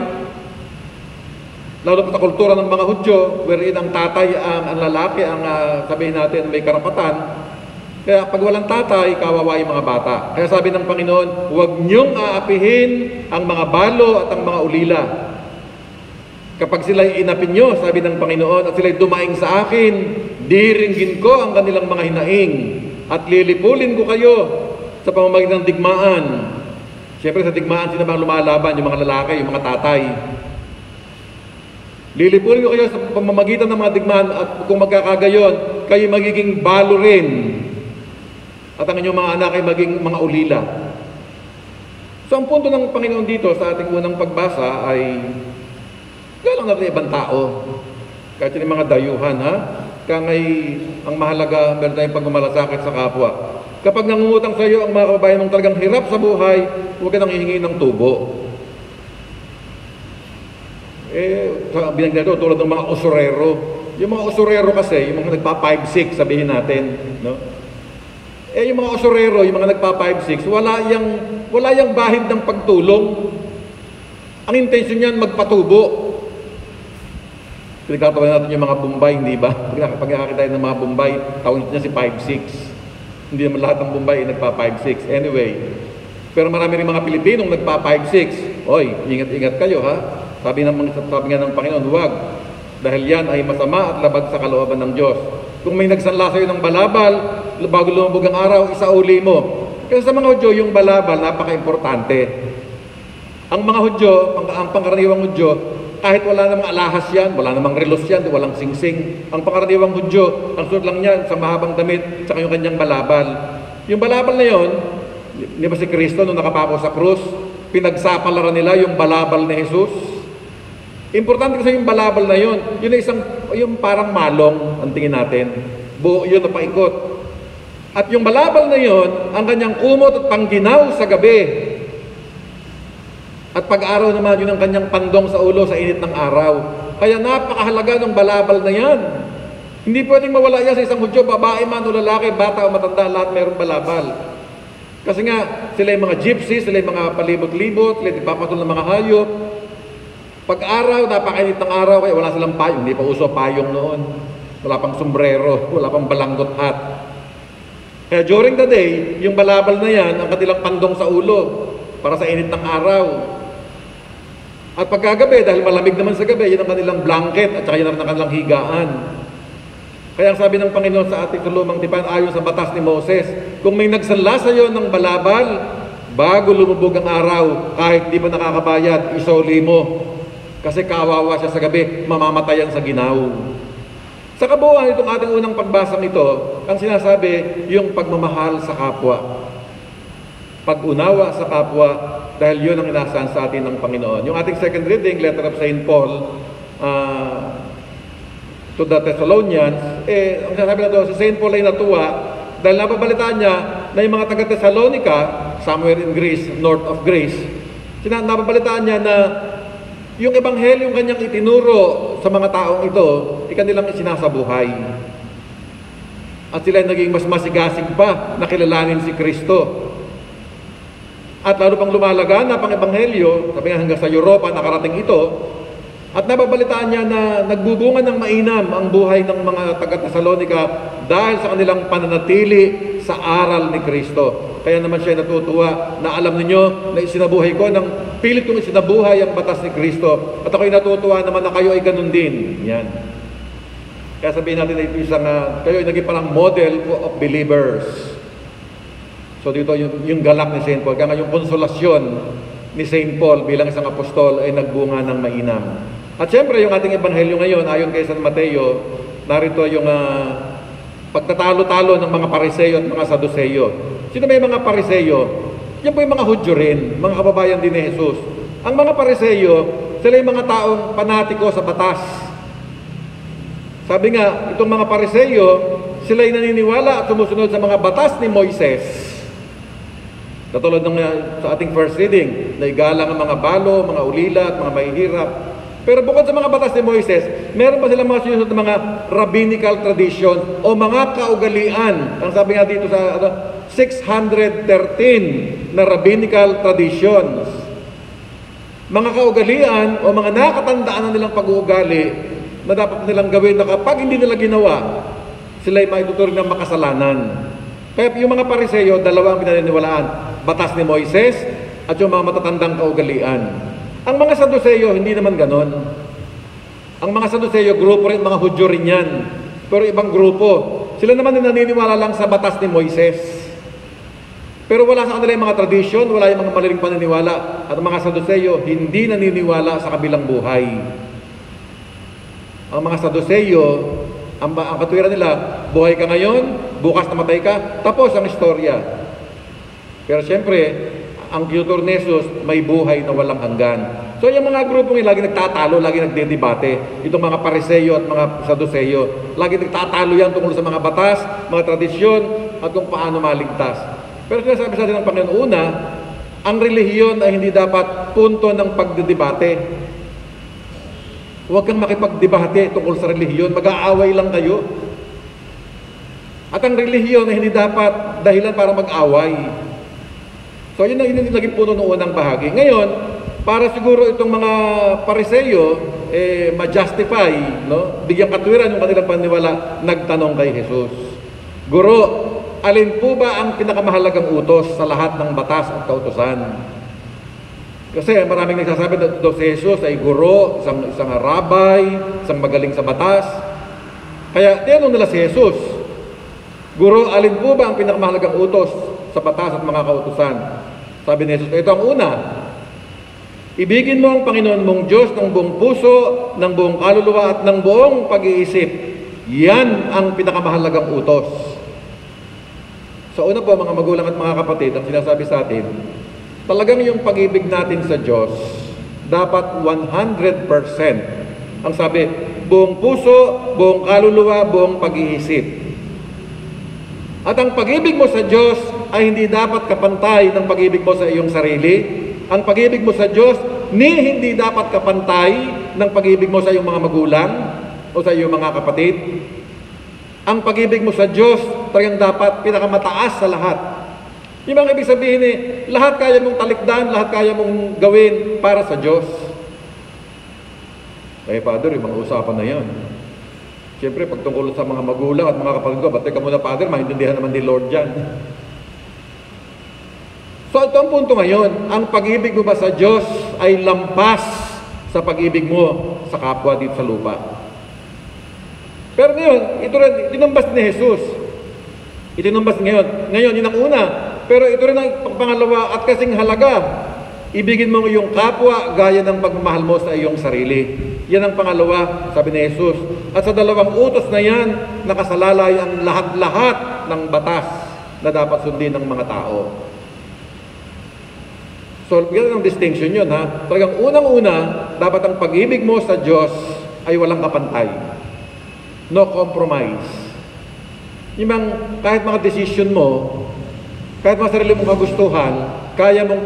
lalo sa kultura ng mga Hudyo, wherein ang tatay, ang lalaki, ang sabihin natin may karapatan, Kaya pag walang tatay, kawawa yung mga bata. Kaya sabi ng Panginoon, huwag niyong aapihin ang mga balo at ang mga ulila. Kapag sila'y inapin nyo, sabi ng Panginoon, at sila'y dumaing sa akin, diringgin ko ang kanilang mga hinaing at lilipulin ko kayo sa pamamagitan ng digmaan. Siyempre sa digmaan, sino bang lumalaban? Yung mga lalaki, yung mga tatay. Lilipulin ko kayo sa pamamagitan ng mga digmaan at kung magkakagayon, kayo magiging balo rin. At ang inyong mga anak ay maging mga ulila. So ang punto ng Panginoon dito sa ating unang pagbasa ay galang natin ibang tao. Kahit yung mga dayuhan, ha? Kaya ngay, ang mahalaga, meron tayong pagmamalasakit sa kapwa. Kapag nangungutang sa iyo ang mga kababayan mong talagang hirap sa buhay, huwag ka nang hihingi ng tubo. Binagyan ito, tulad ng mga usurero. Yung mga usurero kasi, yung mga nagpa 5-6, sabihin natin, no? Yung mga usurero, yung mga nagpa 5-6, wala yang bahid ng pagtulong. Ang intention niyan, magpatubo. Pinagkatawa natin yung mga Bombay, hindi ba? Pag nakakita tayo ng mga Bombay, tawag niya si 5-6. Hindi naman lahat ng Bombay ay nagpa 5-6. Anyway, pero marami rin mga Pilipinong nagpa 5-6. Oy, ingat-ingat kayo, ha? Sabi nga ng Panginoon, huwag. Dahil yan ay masama at labag sa kalooban ng Diyos. Kung may nagsanla sa'yo ng balabal, bago lumabog ang araw, isauli mo. Kasi sa mga Hudyo, yung balabal, napaka-importante. Ang mga Hudyo, ang pangkaraniwang Hudyo, kahit wala namang alahas yan, wala namang relos yan, walang singsing. Ang pangkaraniwang Hudyo, ang suot lang yan, sa mahabang damit, saka yung kanyang balabal. Yung balabal na yon, di ba si Kristo nung nakapako sa krus, pinagsapalaran nila yung balabal ni Jesus. Importante kasi yung balabal na yun. Yun ay yung parang malong, ang tingin natin. Buo yun na paikot. At yung balabal na yun, ang kanyang kumot at pangginaw sa gabi. At pag-araw naman, yun ang kanyang pandong sa ulo sa init ng araw. Kaya napakahalaga ng balabal na yan. Hindi pwedeng mawala yan sa isang Hudyo, babae man o lalaki, bata o matanda, lahat mayroong balabal. Kasi nga, sila yung mga gypsies, sila yung mga palibot-libot, sila yung nagpapatol ng mga hayop. Pag-araw, napakainit ng araw, kaya wala silang payong. Hindi pa uso payong noon. Wala pang sombrero, wala pang balanggot hat. Kaya during the day, yung balabal na yan, ang kanilang pandong sa ulo para sa init ng araw. At pagkagabi, dahil malamig naman sa gabi, yun ang kanilang blanket at saka yun ang kanilang higaan. Kaya ang sabi ng Panginoon sa ating lumang tipan, ayon sa batas ni Moses, kung may nagsanla sa iyo ng balabal, bago lumubog ang araw, kahit di pa nakakabayad, isoli mo. Kasi kawawa siya sa gabi, mamamatayan sa ginaw. Sa kabuuan itong ating unang pagbasang ito, ang sinasabi, yung pagmamahal sa kapwa. Pag-unawa sa kapwa, dahil yun ang inasahan sa atin ng Panginoon. Yung ating second reading, letter of St. Paul, to the Thessalonians, ang sinasabi na doon, si St. Paul ay natuwa, dahil napabalitaan niya na yung mga taga-Thessalonica, somewhere in Greece, north of Greece, napabalitaan niya na yung ebanghelyo kanyang itinuro sa mga taong ito, ikanilang isinasabuhay. At sila ay naging mas masigasig pa na kilalanin si Kristo. At lalo pang lumalaganap ang ebanghelyo, sabi nga hanggang sa Europa nakarating ito, at nababalitaan niya na nagbubunga ng mainam ang buhay ng mga taga-Thessalonica dahil sa kanilang pananatili sa aral ni Kristo. Kaya naman siya natutuwa na alam ninyo na isinabuhay ko, ng pilit kong isinabuhay ang batas ni Kristo. At ako'y natutuwa naman na kayo ay ganun din. Yan. Kaya sabihin natin na ito isang, kayo ay naging parang model of believers. So dito yung galak ni St. Paul. Kaya yung konsolasyon ni St. Paul bilang isang apostol ay nagbunga ng mainam. At syempre yung ating ebanghelyo ngayon, ayon kay San Mateo, narito yung pagtatalo-talo ng mga Pariseyo at mga Saduseyo. Sino may mga Pariseyo? Yan po yung mga Hudyo rin, mga kababayan din ni Jesus. Ang mga Pariseyo, sila yung mga taong panatiko sa batas. Sabi nga, itong mga Pariseyo, sila yung naniniwala at sumusunod sa mga batas ni Moises. Katulad ng sa ating first reading, na igalang ang mga balo, mga ulila at mga mahihirap. Pero bukod sa mga batas ni Moises, meron pa silang mga sinusunod na mga rabbinical tradition o mga kaugalian. Ang sabi nga dito sa 613 na rabbinical traditions. Mga kaugalian o mga nakatandaan na nilang pag-uugali na dapat nilang gawin na kapag hindi nila ginawa, sila ay maituturing ng makasalanan. Kaya yung mga Pariseo, dalawa ang pinaniniwalaan. Batas ni Moises at yung mga matatandang kaugalian. Ang mga Saduceo, hindi naman ganon. Ang mga Saduceo, grupo rin, mga Hudyo rin yan. Pero ibang grupo. Sila naman naniniwala lang sa batas ni Moises. Pero wala sa kanila yung mga tradisyon, wala yung mga maliring paniniwala. At ang mga Saduceo, hindi naniniwala sa kabilang buhay. Ang mga Saduceo, ang katuwiran nila, buhay ka ngayon, bukas namatay ka, tapos ang istorya. Pero siyempre, ang tutor ni Jesus, may buhay na walang hanggan. So yung mga grupong yung lagi nagtatalo, lagi nagdedebate. Itong mga Pariseo at mga Saduceo, lagi nagtatalo yan tungkol sa mga batas, mga tradisyon, at kung paano maligtas. Pero sinasabi sa atin ng Panginoon, una, ang relihiyon ay hindi dapat punto ng pagdedebate. Huwag kang makipagdebate tungkol sa relihiyon, mag-aaway lang kayo. At ang relihiyon ay hindi dapat dahilan para mag-away. So yun ang naging puno ng unang bahagi. Ngayon, para siguro itong mga Pariseo, ma-justify, no? Bigyang katwiran yung kanilang paniniwala, nagtanong kay Jesus, Guro, alin po ba ang pinakamahalagang utos sa lahat ng batas at kautusan? Kasi maraming nagsasabi na si Jesus ay guro, isang rabay, isang magaling sa batas. Kaya tinanong nila si Jesus, Guro, alin po ba ang pinakamahalagang utos sa batas at mga kautusan? Sabi ni Jesus, ito ang una. Ibigin mo ang Panginoon mong Diyos ng buong puso, ng buong kaluluwa at ng buong pag-iisip. Yan ang pinakamahalagang utos. Sa una po mga magulang at mga kapatid, ang sinasabi sa atin, talagang yung pag-ibig natin sa Diyos, dapat 100%. Ang sabi, buong puso, buong kaluluwa, buong pag-iisip. At ang pag-ibig mo sa Diyos ay hindi dapat kapantay ng pag-ibig mo sa iyong sarili. Ang pag-ibig mo sa Diyos, hindi dapat kapantay ng pag-ibig mo sa iyong mga magulang o sa iyong mga kapatid. Ang pag-ibig mo sa Diyos, talagang dapat pinakamataas sa lahat. Yung mga ibig sabihin lahat kaya mong talikdan, lahat kaya mong gawin para sa Diyos. Father, yung mga usapan na yan. Siyempre, pagtungkol sa mga magulang at mga kapatid ko, batay ka muna, Father, maintindihan naman ni Lord dyan. So, ito ang punto ngayon. Ang pag-ibig mo ba sa Diyos ay lampas sa pag-ibig mo sa kapwa dito sa lupa. Pero ngayon, ito rin, itinambas ni Jesus. Itinambas ngayon. Ngayon, yun ang una. Pero ito rin ang pangalawa at kasing halaga. Ibigin mo yung kapwa gaya ng pagmamahal mo sa iyong sarili. Yan ang pangalawa, sabi ni Jesus. At sa dalawang utos na yan, nakasalalay ang lahat-lahat ng batas na dapat sundin ng mga tao. So, yan ang distinction yun, ha? Talagang unang-una, dapat ang pag-ibig mo sa Diyos ay walang kapantay. No compromise. Yung kahit mga decision mo, kahit mga sarili mong kagustuhan, kaya mong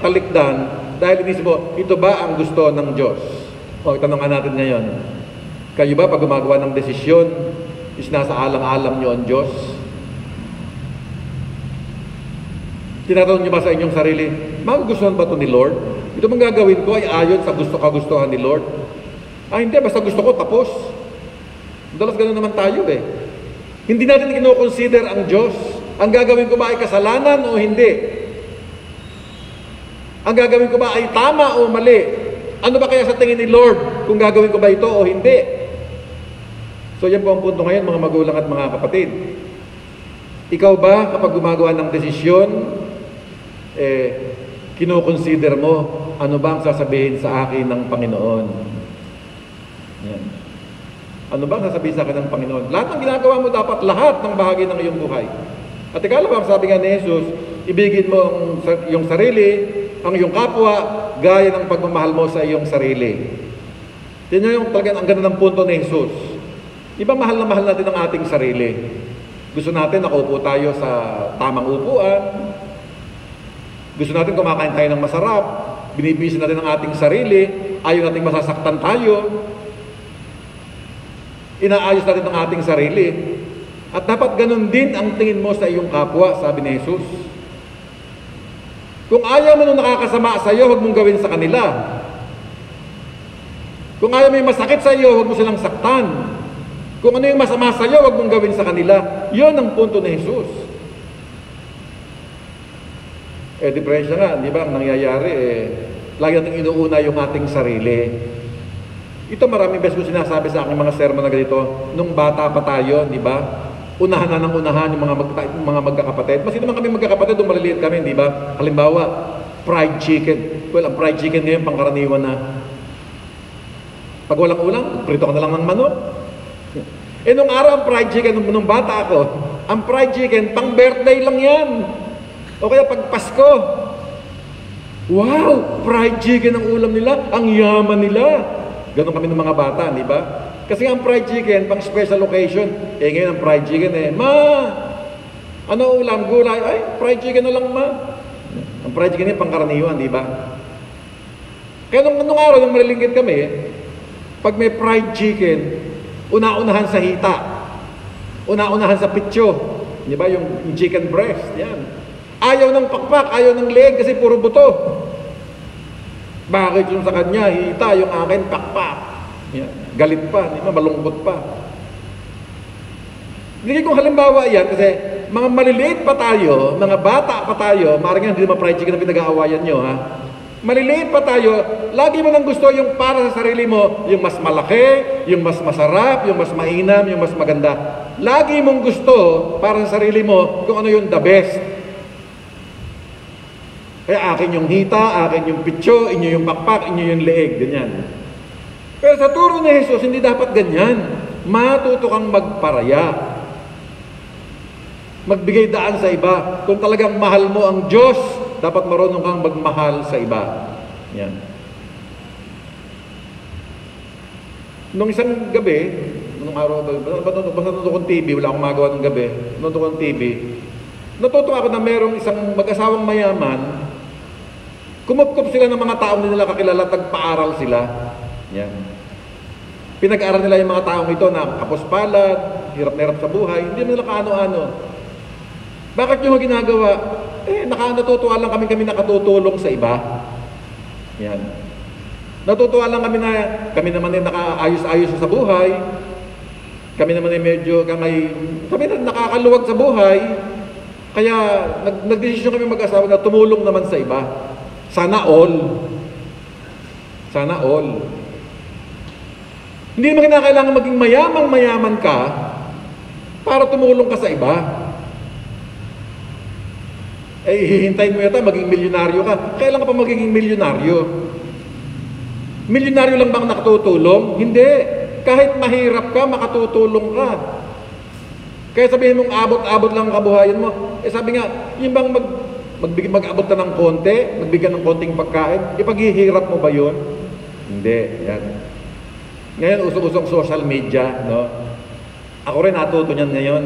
talikdan dahil inisip mo, ito ba ang gusto ng Diyos? O, itanungan natin ngayon. Kayo ba pag gumagawa ng desisyon, is nasa alang-alam nyo ang Diyos? Tinatanong nyo ba sa inyong sarili, magugustuhan ba ito ni Lord? Ito bang gagawin ko ay ayon sa kagustuhan ni Lord? Hindi, basta gusto ko, tapos. Dalas gano'n naman tayo Hindi natin kino-consider ang Diyos. Ang gagawin ko ba ay kasalanan o hindi? Ang gagawin ko ba ay tama o mali? Ano ba kaya sa tingin ni Lord kung gagawin ko ba ito o hindi? So yan po ang punto ngayon mga magulang at mga kapatid. Ikaw ba kapag gumagawa ng desisyon, kino-consider mo ano ba ang sasabihin sa akin ng Panginoon? Yan. Ano ba ang sasabihin sa akin ng Panginoon? Lahat ng ginagawa mo dapat lahat ng bahagi ng iyong buhay. At ikala ba, sabi nga ni Jesus, ibigin mo ang iyong sarili, ang iyong kapwa, gaya ng pagmamahal mo sa iyong sarili. Yan yung talagang ang ganda ng punto ni Jesus. Iba mahal na mahal natin ang ating sarili. Gusto natin nakaupo tayo sa tamang upuan. Gusto natin kumakain tayo ng masarap. Binibisin natin ang ating sarili. Ayaw natin masasaktan tayo. Inaayos natin ang ating sarili. At dapat ganun din ang tingin mo sa iyong kapwa, sabi ni Jesus. Kung ayaw mo nung nakakasama sa iyo, huwag mong gawin sa kanila. Kung ayaw mo yung masakit sa iyo, huwag mo silang saktan. Kung ano yung masama sa iyo, huwag mong gawin sa kanila. Yun ang punto ni Jesus. Depresya nga, di ba, ang nangyayari lagi natin inuuna yung ating sarili. Ito maraming beses ko sinasabi sa aking mga sermon na ganito, nung bata pa tayo, di ba? Unahan na ng unahan yung mga magkakapatid. Mas naman kami magkakapatid, nung maliliit kami, di ba? Halimbawa, fried chicken. Well, ang fried chicken ngayon, pangkaraniwan na. Pag walang ulam, prito ka na lang ng manok. Nung araw, ang fried chicken, nung bata ako, ang fried chicken, pang birthday lang yan. O kaya pag Pasko. Wow! Fried chicken ang ulam nila, ang yaman nila. Ganon kami ng mga bata, di ba? Kasi ang fried chicken, pang special occasion, ngayon ang fried chicken Ma! Ano ulam? Gulay? Ay, fried chicken na lang, ma. Ang fried chicken yung pangkaraniwan, di ba? Kaya nung araw, nung malilingkit kami, pag may fried chicken, una-unahan sa hita, una-unahan sa pitso, di ba? Yung chicken breast, yan. Ayaw ng pakpak, ayaw ng leeg kasi puro buto. Bakit yung sa kanya, hita, yung akin, pakpak. Yan. Galit pa, di ba? Malungkot pa. Hindi kong halimbawa yan kasi mga maliliit pa tayo, mga bata pa tayo, maaaring hindi naman fried chicken na pinag-aawayan nyo, ha? Maliliit pa tayo, lagi mo nang gusto yung para sa sarili mo, yung mas malaki, yung mas masarap, yung mas mainam, yung mas maganda. Lagi mong gusto para sa sarili mo kung ano yung the best. Kaya akin yung hita, akin yung pitso, inyo yung pakpak, inyo yung leeg, ganyan. Pero sa turo ni Jesus, hindi dapat ganyan. Matuto kang magparaya. Magbigay daan sa iba. Kung talagang mahal mo ang Diyos, dapat marunong kang magmahal sa iba. Yan. Nung isang gabi, nung araw, basta nandun kong TV, wala akong magawa ng gabi, nandun kong TV, natutuwa ako na merong isang mag-asawang mayaman, kumupkup sila ng mga taong nila kakilala, tagpaaral sila. Yan. Pinag-aaral nila yung mga taong ito na kapos palad, hirap na hirap sa buhay, hindi nila kaano-ano. Bakit nyo ginagawa? Natutuwa lang kami nakatutulong sa iba. Yan. Natutuwa lang kami na kami naman ay nakaayos-ayos sa buhay. Kami naman ay medyo kami na nakakaluwag sa buhay. Kaya nagdesisyon kami mag-asawa na tumulong naman sa iba. Sana all. Sana all. Hindi naman kinakailangan maging mayaman ka para tumulong ka sa iba. Hihintayin mo yata maging milyonaryo ka. Kailan ka pa magiging milyonaryo? Milyonaryo lang bang nakatutulong? Hindi. Kahit mahirap ka, makatutulong ka. Kaya sabihin mong abot-abot lang ang kabuhayan mo. Sabi nga, yung bang mag-abot ka ng konti, magbigyan ng konting pagkain, ipaghihirap mo ba yun? Hindi. Yan. Ngayon, usong-usong social media, no? Ako rin natuto niyan ngayon.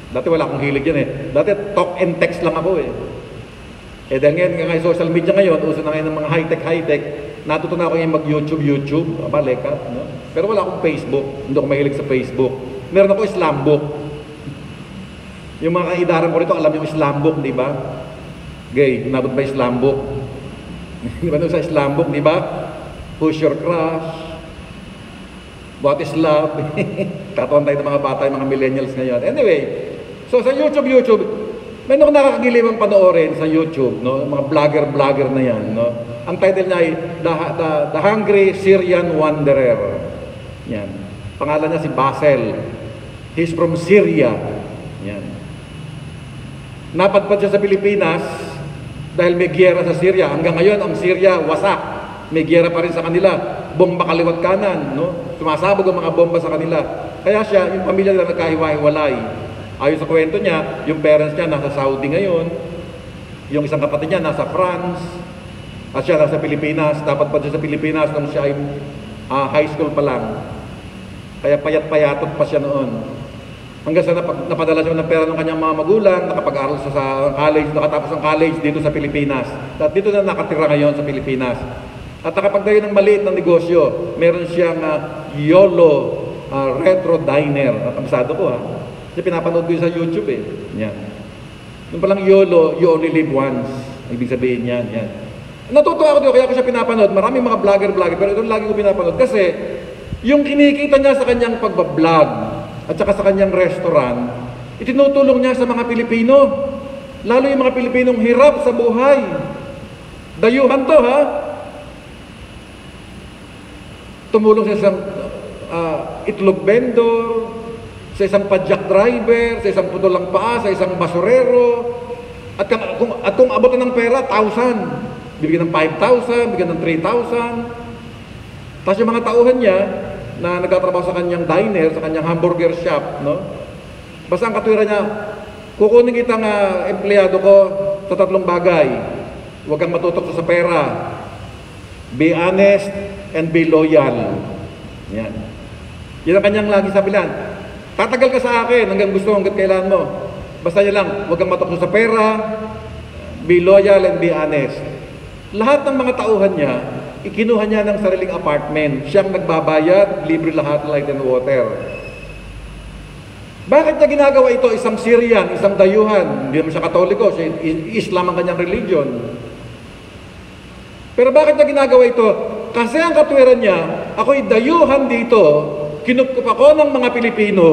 Dati wala akong hilig yan Dati talk and text lang ako dahil ngayon, social media ngayon, uso na ngayon ng mga high-tech, natuto na ako yung mag-YouTube, leka, no? Pero wala akong Facebook, hindi ako mahilig sa Facebook. Meron ako Islam book. Yung mga kaidaran ko rito, alam yung Islam book, di ba? Gay, nabot ba Islam book? Di ba sa Islam book, di ba? Who's your crush? What is love? Tatuan tayo ng mga bata, yung mga millennials ngayon. Anyway, so sa YouTube, may nakakagiliwang panoorin sa YouTube, no? Mga vlogger na yan, no? Ang title niya ay The Hungry Syrian Wanderer. Yan. Pangalan niya si Basel. He's from Syria. Yan. Napadpad siya sa Pilipinas dahil may giyera sa Syria. Hanggang ngayon, ang Syria wasak. May giyera pa rin sa kanila. Bomba kaliwat kanan, no? Sumasabog ang mga bomba sa kanila. Kaya siya, yung pamilya nila nagkahiwa-hiwalay. Ayon sa kwento niya, yung parents niya nasa Saudi ngayon, yung isang kapatid niya nasa France, at siya nasa Pilipinas. Dapat pa siya sa Pilipinas nung siya ay high school pa lang. Kaya payat-payatot pa siya noon. Hanggang sa napadala siya ng pera ng kanyang mga magulang, nakapag-aral siya sa college, nakatapos ang college dito sa Pilipinas. At dito na nakatira ngayon sa Pilipinas. At nakapagdayo ng maliit na negosyo, meron siyang YOLO Retro Diner. Napamsado ko Kasi pinapanood ko yun sa YouTube Yan. Yung palang YOLO, you only live once. Ibig sabihin yan. Natutuwa ako dito, kaya ko siya pinapanood. Maraming mga vlogger, pero ito lagi ko pinapanood. Kasi yung kinikita niya sa kanyang pagbablog at saka sa kanyang restaurant, itinutulong niya sa mga Pilipino. Lalo yung mga Pilipinong hirap sa buhay. Dayuhan to, ha? Tumulong sa isang itlog vendor, sa isang padjak driver, sa isang putulang paa, sa isang basurero. At kung abutin ng pera, 1,000. Bibigyan ng 5,000, bibigyan ng 3,000. Tapos yung mga tauhan niya na nagtatrabaho sa kanyang diner, sa kanyang hamburger shop, no? Basta ang katwiran niya, kukunin kitang empleyado ko sa 3 bagay. Huwag kang matutok sa pera. Be honest and be loyal. Yan. Yan ang kanyang lagi sabihan. Tatagal ka sa akin hanggang gusto hanggang kailan mo. Basta yan lang, huwag kang matukso sa pera, be loyal and be honest. Lahat ng mga tauhan niya, ikinuha niya ng sariling apartment. Siyang nagbabayad, libre lahat, light and water. Bakit niya ginagawa ito? Isang Syrian, isang dayuhan. Hindi naman siya Katoliko, siya Islam ang kanyang religion. Pero bakit niya ginagawa ito? Kasi ang katwiran niya, ako'y dayuhan dito, kinupkup ako ng mga Pilipino,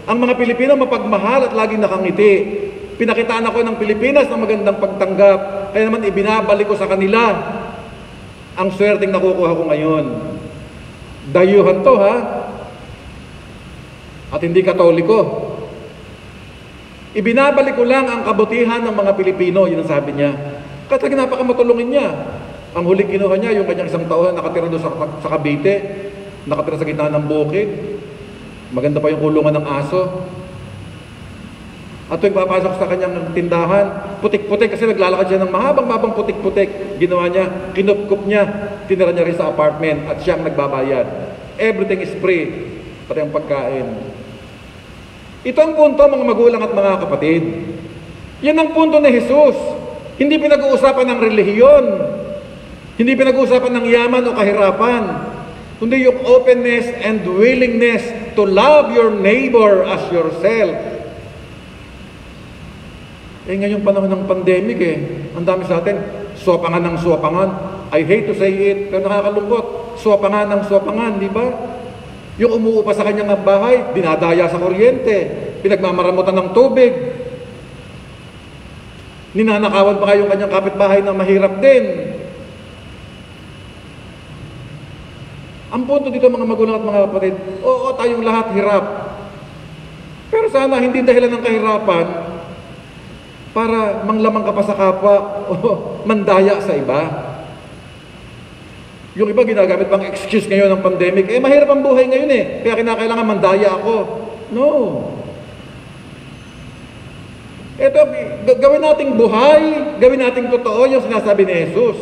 ang mga Pilipino mapagmahal at laging nakangiti. Pinakitaan ako ng Pilipinas ng magandang pagtanggap, kaya naman ibinabalik ko sa kanila ang swerteng nakukuha ko ngayon. Dayuhan to, ha? At hindi Katoliko. Ibinabalik ko lang ang kabutihan ng mga Pilipino, yun ang sabi niya. Kasi napakamatulungin niya. Ang huling kinuha niya, yung kanyang isang taon na nakatira doon sa Cavite, nakatira sa gitna ng bukid. Maganda pa yung kulungan ng aso. At tuwing papasok sa kanyang tindahan, putik-putik kasi naglalakad siya ng mahabang-mabang putik-putik. Ginawa niya, kinupkup niya, tinira niya rin sa apartment at siyang nagbabayad. Everything is free, pati ang pagkain. Ito ang punto, mga magulang at mga kapatid. Yan ang punto ni Jesus. Hindi pinag-uusapan ng relihiyon. Hindi pinag-uusapan ng yaman o kahirapan. Kundi yung openness and willingness to love your neighbor as yourself. Ngayong panahon ng pandemic ang dami sa atin, swapangan ng swapangan. I hate to say it, pero nakakalungkot. Swapangan ng swapangan, di ba? Yung umuupa sa kanyang bahay, dinadaya sa kuryente, pinagmamaramutan ng tubig. Ninanakawan pa kayong kanyang kapitbahay na mahirap din. Ang punto dito, mga magulang at mga kapatid, oo, tayong lahat hirap. Pero sana hindi dahilan ng kahirapan para manglamang ka pa sa kapwa o mandaya sa iba. Yung iba ginagamit pang excuse ngayon ng pandemic, mahirap ang buhay ngayon kaya kinakailangan mandaya ako. No. Ito, gawin nating buhay, gawin nating totoo yung sinasabi ni Jesus.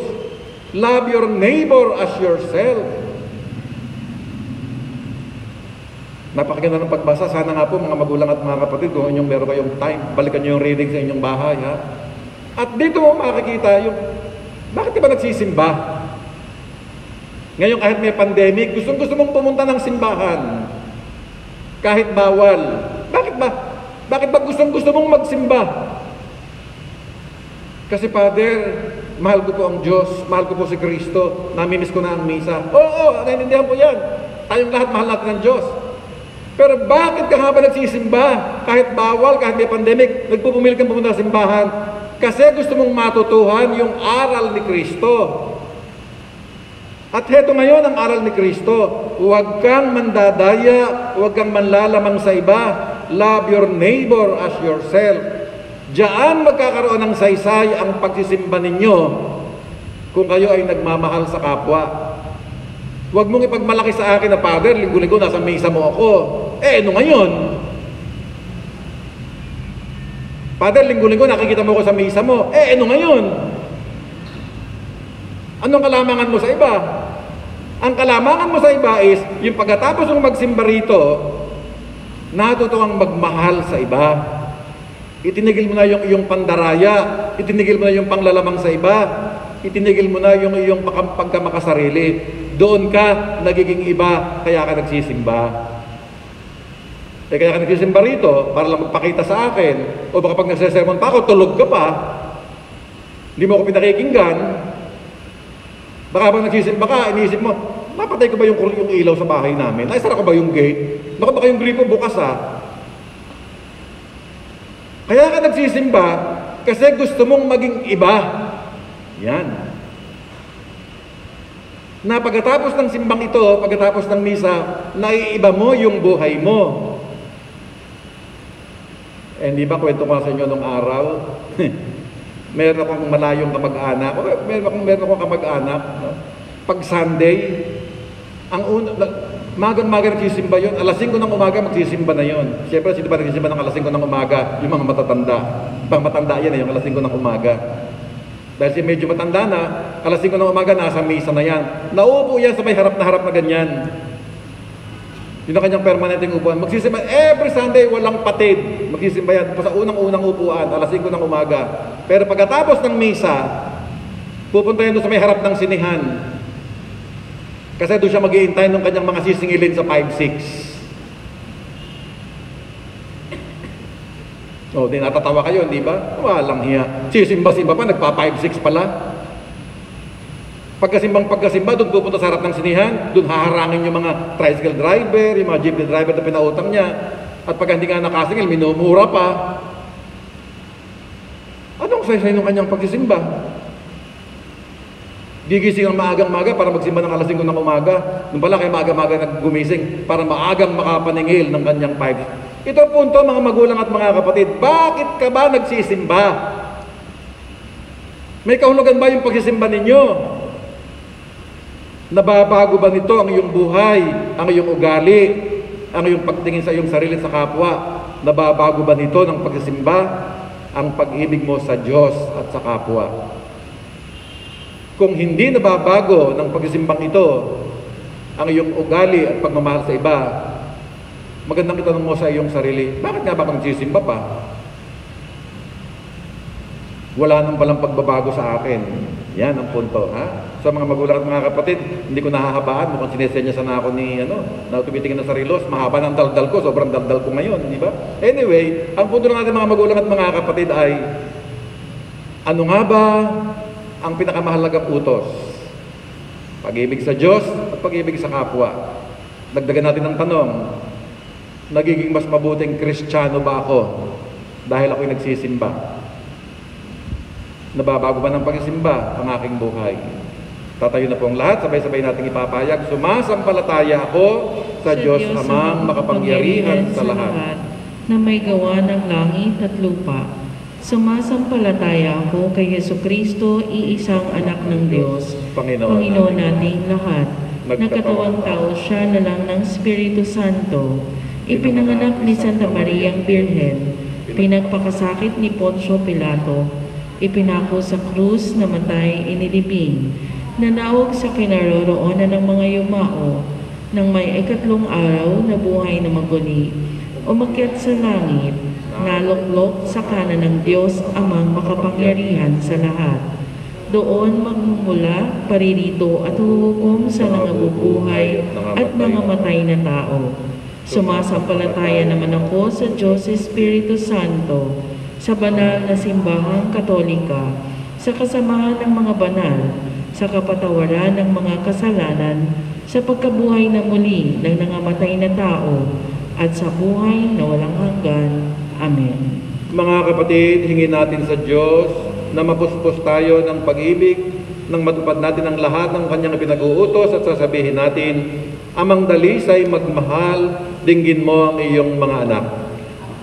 Love your neighbor as yourself. Napakaganda ng pagbasa. Sana nga po mga magulang at mga kapatid, kung inyong meron kayong time, balikan nyo yung reading sa inyong bahay, ha? At dito mo makikita yung, bakit ka ba nagsisimba? Ngayon kahit may pandemic, gusto mong pumunta ng simbahan. Kahit bawal. Bakit ba? Bakit ba gusto mong magsimba? Kasi Father, mahal ko po ang Diyos, mahal ko po si Kristo, namimiss ko na ang misa. Oo, naiintindihan po yan. Tayong lahat mahal natin ang Diyos. Pero bakit ka nga ba nagsisimba? Kahit bawal, kahit may pandemic, nagpupumili kang pumunta sa simbahan. Kasi gusto mong matutuhan yung aral ni Kristo. At heto ngayon ang aral ni Kristo. Huwag kang mandadaya, huwag kang manlalamang sa iba. Love your neighbor as yourself. Diyan magkakaroon ng saysay ang pagsisimba ninyo kung kayo ay nagmamahal sa kapwa. Huwag mong ipagmalaki sa akin na, Father, linggo-linggo nasa misa mo ako. Ano ngayon? Father, linggo-linggo nakikita mo ako sa misa mo. Ano ngayon? Anong kalamangan mo sa iba? Ang kalamangan mo sa iba is, yung pagkatapos ng magsimba rito, natuto kang magmahal sa iba. Itinigil mo na yung iyong pandaraya, itinigil mo na yung panglalamang sa iba, itinigil mo na yung iyong pagkamakasarili. Doon ka nagiging iba, kaya ka nagsisimba. Kaya ka nagsisimba rito, para lang magpakita sa akin, o baka pag nagsesermon pa ako, tulog ka pa, hindi mo ako pinakikinggan. Baka habang nagsisimba ka, iniisip mo, mapatay ko ba yung ilaw sa bahay namin? Naisara ko ba yung gate? Baka yung gripo bukas ha? Kaya ka nagsisimba, Kasi gusto mong maging iba. Yan. Na pagkatapos ng simbang ito, pagkatapos ng misa, naiiba mo yung buhay mo. Eh, di ba kwento ko sa inyo nung araw? Meron akong malayong kamag-anak. Meron akong kamag-anak. No? Pag Sunday, magang-maga nagsisimba yun. Alas 5 ng umaga, magsisimba na yun. Siyempre, sino ba nagsisimba ng alas 5 ng umaga? Yung mga matatanda. Pang matanda yan, yung alas 5 ng umaga. Dahil si medyo matanda na, alas 5 ng umaga, nasa misa na yan. Naupo yan sa may harap na ganyan. Yun ang kanyang permanenteng upuan. Magsisimba, every Sunday, walang patid. Magsisimba yan sa unang-unang upuan, alas 5 ng umaga. Pero pagkatapos ng misa, pupunta yan doon sa may harap ng sinihan. Kasi doon siya mag-iintay ng kanyang mga sisingilin sa 5-6. O, di natatawa kayo, di ba? Walang hiya. Sisimba-simba pa, nagpa-5-6 pala. Pagkasimba, doon pupunta sa harap ng sinihan, doon haharangin yung mga tricycle driver, yung mga jeepney driver na pinautang niya. At pag hindi nga nakasingil, minumura pa. Anong saysay ng kanyang pagsisimba? Gigising ang maagang-maga para magsimba ng alas 5 ng umaga. Nung pala kayo maagang-maga naggumising para maagang makapaningil ng kanyang 5. Ito ang punto, mga magulang at mga kapatid. Bakit ka ba nagsisimba? May kahulugan ba yung pagsisimba ninyo? Nababago ba nito ang iyong buhay, ang iyong ugali, ang iyong pagtingin sa iyong sarili sa kapwa? Nababago ba nito ng pagsisimba ang pag-ibig mo sa Diyos at sa kapwa? Kung hindi nababago ng pagsimbang ito ang iyong ugali at pagmamahal sa iba, magandang itanong mo sa iyong sarili, bakit nga ba magsisimba pa? Wala nang palang pagbabago sa akin. Yan ang punto, ha? Sa mga magulang at mga kapatid, hindi ko nahahabaan, mukhang sinesenyasan na ako ni, na tumitingin na sa relos, mahaba ng daldal ko, sobrang daldal ko ngayon, di ba? Anyway, ang punto ng ating mga magulang at mga kapatid ay, ano nga ba ang pinakamahalagang utos? Pag-ibig sa Diyos at pag-ibig sa kapwa. Dagdagan natin ang tanong, nagiging mas mabuting Kristiyano ba ako dahil ako'y nagsisimba? Nababago ba ng pagsisimba ang aking buhay? Tatayo na po ang lahat, sabay-sabay nating ipapayag. Sumasampalataya ako sa Diyos amang makapangyarihan sa lahat, na may gawa ng langit at lupa. Sumasampalataya ako kay Jesucristo, iisang anak ng Diyos, Panginoon nating lahat. Nagkatawang tao siya na lang ng Espiritu Santo. Ipinanganak ni Santa Mariang Birhen. Pinagpakasakit ni Poncio Pilato. Ipinako sa krus, namatay, inilibing. Nanawag sa kinaroroonan ng mga yumao. Nang may ikatlong araw na buhay na maguli. Umakyat sa langit. Naluklok sa kanan ng Diyos amang makapangyarihan sa lahat. Doon magmumula, paririto at huhukom sa nangabubuhay at nangamatay na tao. Sumasampalataya naman ako sa Diyos Espiritu Santo, sa banal na simbahang katolika, sa kasamahan ng mga banal, sa kapatawaran ng mga kasalanan, sa pagkabuhay na muli ng nangamatay na tao, at sa buhay na walang hanggan. Amen. Mga kapatid, hingin natin sa Diyos na mapuspos tayo ng pag-ibig, nang matupad natin ang lahat ng kanyang pinag-uutos at sasabihin natin, Amang dalisay magmahal, dinggin mo ang iyong mga anak.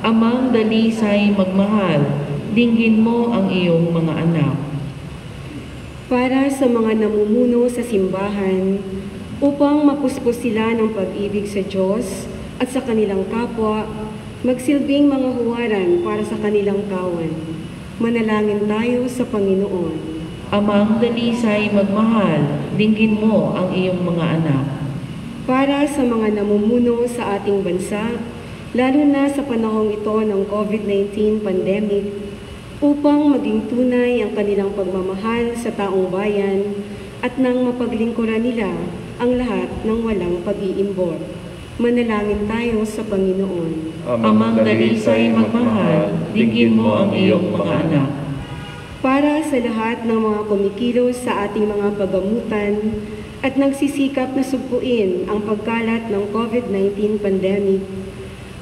Amang dalisay magmahal, dinggin mo ang iyong mga anak. Para sa mga namumuno sa simbahan, upang mapuspos sila ng pag-ibig sa Diyos at sa kanilang kapwa, magsilbing mga huwaran para sa kanilang kawan. Manalangin tayo sa Panginoon. Amang dalisay magmahal, dinggin mo ang iyong mga anak. Para sa mga namumuno sa ating bansa, lalo na sa panahong ito ng COVID-19 pandemic, upang maging tunay ang kanilang pagmamahal sa taong bayan at nang mapaglingkuran nila ang lahat ng walang pag-iimbot. Manalangin tayo sa Panginoon. Amang dalisay magmahal, dinggin mo ang iyong mga anak. Para sa lahat ng mga kumikilos sa ating mga pagamutan at nagsisikap na sugpuin ang pagkalat ng COVID-19 pandemic,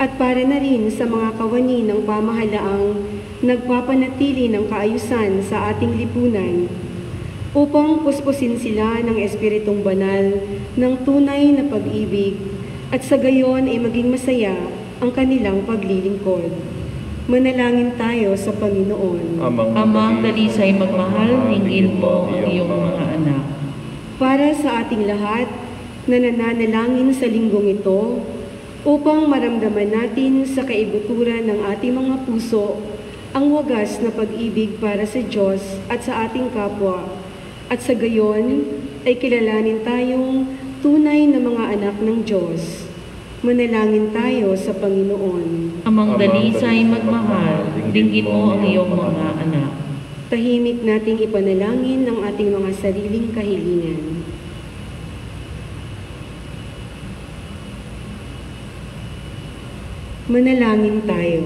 at para na rin sa mga kawani ng pamahalaang nagpapanatili ng kaayusan sa ating lipunan, upang puspusin sila ng Espiritong Banal ng tunay na pag-ibig at sa gayon ay maging masaya ang kanilang paglilingkod. Manalangin tayo sa Panginoon. Amang dalisay magmahal, hinggil mo ang iyong mga anak. Para sa ating lahat na nananalangin sa linggong ito, upang maramdaman natin sa kaibuturan ng ating mga puso ang wagas na pag-ibig para sa Diyos at sa ating kapwa, at sa gayon ay kilalanin tayong tunay na mga anak ng Diyos. Manalangin tayo sa Panginoon. Amang dalisay magmahal, dinggin mo ang iyong mga anak. Tahimik nating ipanalangin ng ating mga sariling kahilingan. Manalangin tayo.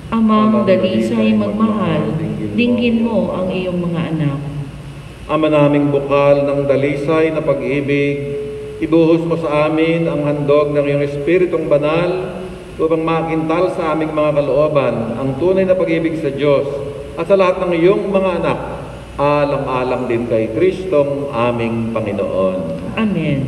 Amang dalisay magmahal, dinggin mo ang iyong mga anak. Ama naming bukal ng dalisay na pag-ibig, ibuhos mo sa amin ang handog ng iyong Espiritong Banal upang makintal sa aming mga kalooban ang tunay na pag-ibig sa Diyos at sa lahat ng iyong mga anak, alang-alang din kay Kristong aming Panginoon. Amen.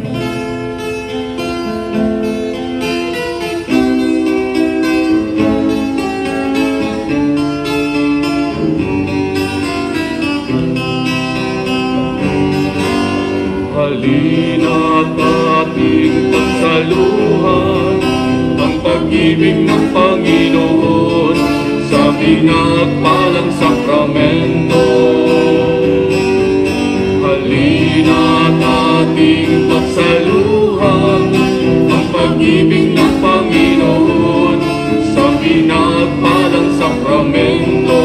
Halina't ating pagsaluhan ang pag-ibig ng Panginoon sa pinagpalang sakramento. Halina't ating pagsaluhan ang pag-ibig ng Panginoon sa pinagpalang sakramento.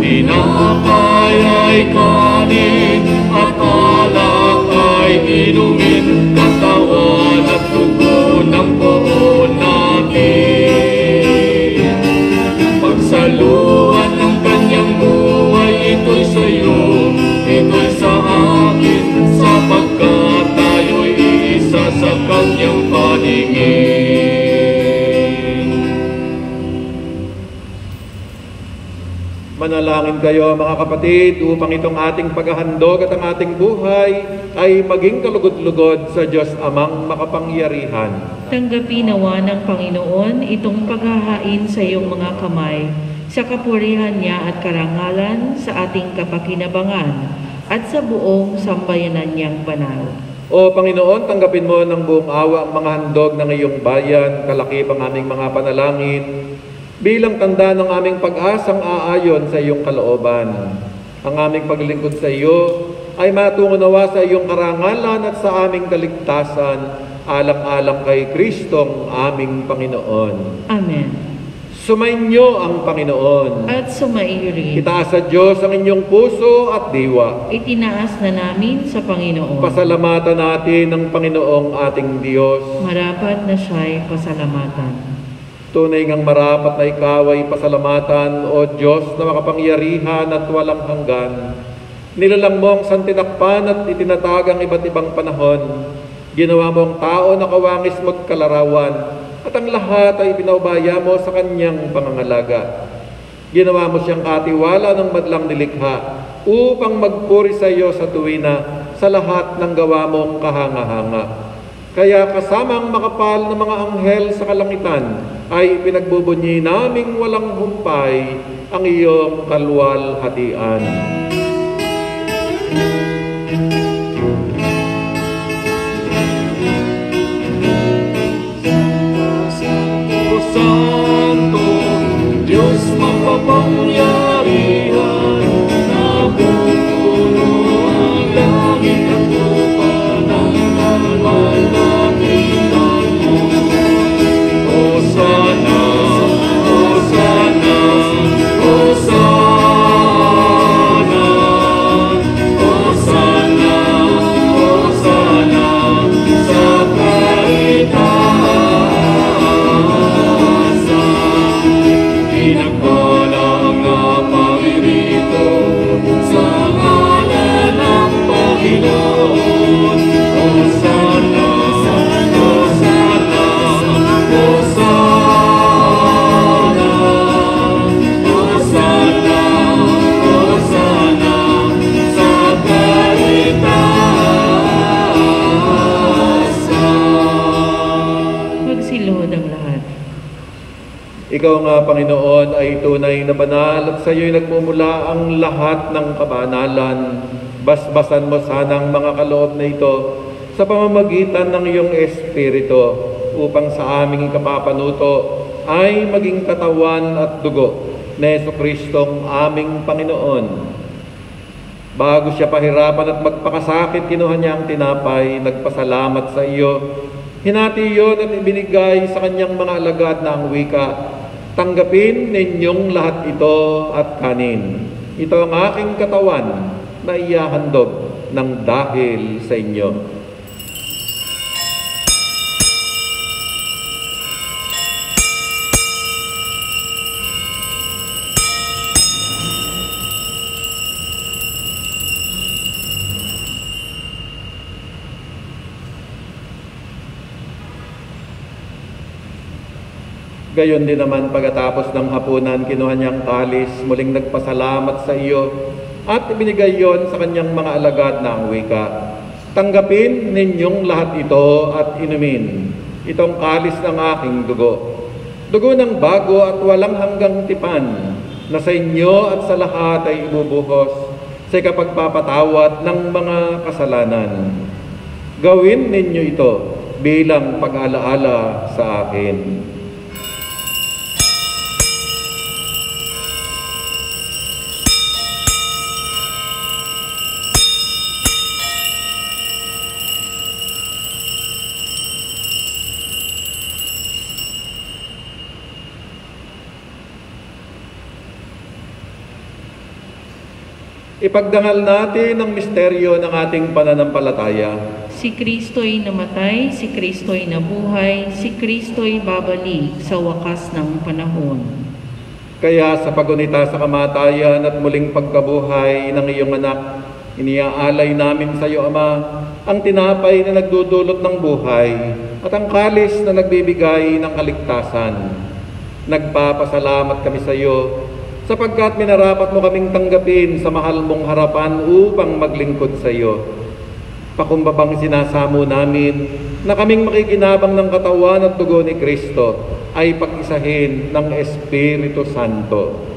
Tinapay ay kanin at alak ay inumin, katawan at dugo ng buo natin. Pagsaluhan ng kanyang buhay, ito'y sa'yo, ito'y sa akin, sapagkat tayo'y isa sa kanyang paningin. Manalangin kayo mga kapatid upang itong ating paghahandog at ang ating buhay ay maging kalugod-lugod sa Diyos Amang makapangyarihan. Tanggapin nawa ng Panginoon itong paghahain sa iyong mga kamay, sa kapurihan niya at karangalan sa ating kapakinabangan at sa buong sambayanan niyang banal. O Panginoon, tanggapin mo ng buong awa ang mga handog ng iyong bayan, kalakip ang aming mga panalangin, bilang tanda ng aming pag-asang aayon sa iyong kalooban. Ang aming paglilingkod sa iyo ay matungo nawa sa iyong karangalan at sa aming kaligtasan, alang-alang kay Kristong aming Panginoon. Amen. Sumainyo ang Panginoon. At sumaiyo rin. Itaas sa Diyos ang inyong puso at diwa. Itinaas na namin sa Panginoon. Pasalamatan natin ang Panginoong ating Diyos. Marapat na siya'y pasalamatan. Tunay ngang marapat na ikaw ay pasalamatan, O Diyos na makapangyarihan at walang hanggan. Nilalang mo ang santinakpan at itinatag ang iba't ibang panahon. Ginawa mo ang tao na kawangis mo't kalarawan, at ang lahat ay pinaubaya mo sa kanyang pangangalaga. Ginawa mo siyang katiwala ng madlang nilikha upang magpuri sa iyo sa tuwina sa lahat ng gawa mong kahanga-hanga. Kaya kasamang makapal ng mga anghel sa kalangitan ay pinagbubunyi naming walang humpay ang iyong kalwalhatian. O Santo, Diyos makapangyarihan, napupuno ang langit at lupa ng banal na tinan mo. Hosana, Hosana, Hosana. Ikaw nga, Panginoon, ay tunay na banal at sa iyo'y nagmumula ang lahat ng kabanalan. Basbasan mo sanang mga kaloob na ito sa pamamagitan ng iyong Espiritu upang sa aming kapapanuto ay maging katawan at dugo na Jesucristong aming Panginoon. Bago siya pahirapan at magpakasakit, kinuha niya ang tinapay, nagpasalamat sa iyo. Hinati iyon at ibinigay sa kanyang mga alagad na ang wika, tanggapin ninyong lahat ito at kanin. Ito ang aking katawan na iyahandog ng dahil sa inyo. Gayon din naman pagkatapos ng hapunan, kinuha niyang kalis, muling nagpasalamat sa iyo at ibinigay yon sa kanyang mga alagad na ang wika. Tanggapin ninyong lahat ito at inumin. Itong kalis ng aking dugo. Dugo ng bago at walang hanggang tipan na sa inyo at sa lahat ay ibubuhos sa ikapagpapatawad ng mga kasalanan. Gawin ninyo ito bilang pag-alaala sa akin. Ipagdangal natin ang misteryo ng ating pananampalataya. Si Kristo'y namatay, si Kristo'y nabuhay, si Kristo'y babalik sa wakas ng panahon. Kaya sa pagunita sa kamatayan at muling pagkabuhay ng iyong anak, iniaalay namin sa iyo, Ama, ang tinapay na nagdudulot ng buhay at ang kalis na nagbibigay ng kaligtasan. Nagpapasalamat kami sa iyo sapagkat minarapat mo kaming tanggapin sa mahal mong harapan upang maglingkod sa iyo. Pakumbabang sinasamo namin na kaming makikinabang ng katawan at dugo ni Kristo ay pag-isahin ng Espiritu Santo.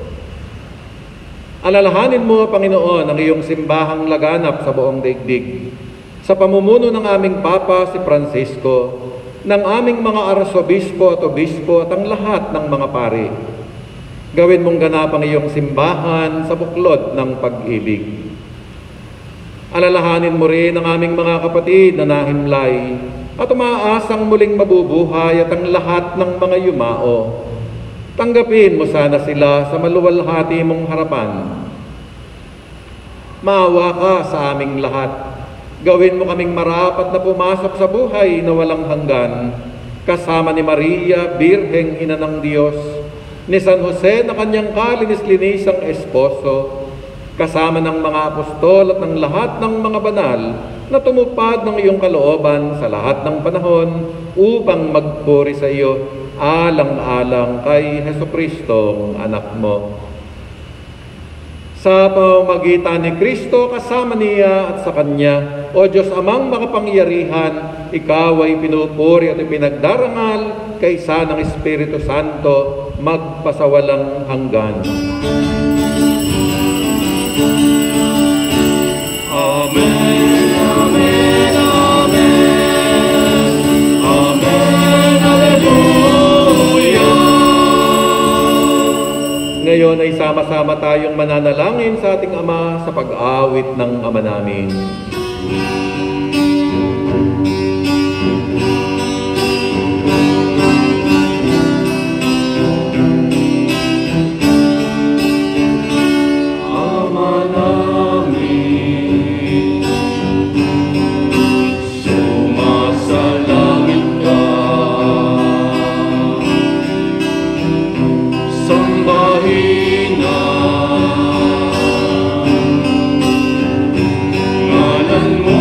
Alalahanin mo, Panginoon, ang iyong simbahang laganap sa buong daigdig. Sa pamumuno ng aming Papa si Francisco, ng aming mga arsobispo at obispo at ang lahat ng mga pari. Gawin mong ganap ang iyong simbahan sa buklod ng pag-ibig. Alalahanin mo rin ang aming mga kapatid na nahimlay at umaasang muling mabubuhay at ang lahat ng mga yumao. Tanggapin mo sana sila sa maluwalhati mong harapan. Maawa ka sa aming lahat. Gawin mo kaming marapat na pumasok sa buhay na walang hanggan, kasama ni Maria, Birheng Ina ng Diyos, ni San Jose na kanyang kalinis-linisang esposo, kasama ng mga apostol at ng lahat ng mga banal na tumupad ng iyong kalooban sa lahat ng panahon upang magpuri sa iyo, alang-alang kay Jesucristo, anak mo. Sa pamamagitan ni Kristo, kasama niya at sa Kanya, O Diyos Amang makapangyarihan, Ikaw ay pinupuri at ipinagdarangal kaysa ng Espiritu Santo, magpasawalang hanggan. Amen, amen, amen. Amen, hallelujah. Ngayon ay sama-sama tayong mananalangin sa ating Ama sa pag-awit ng Ama namin. Ngalan mo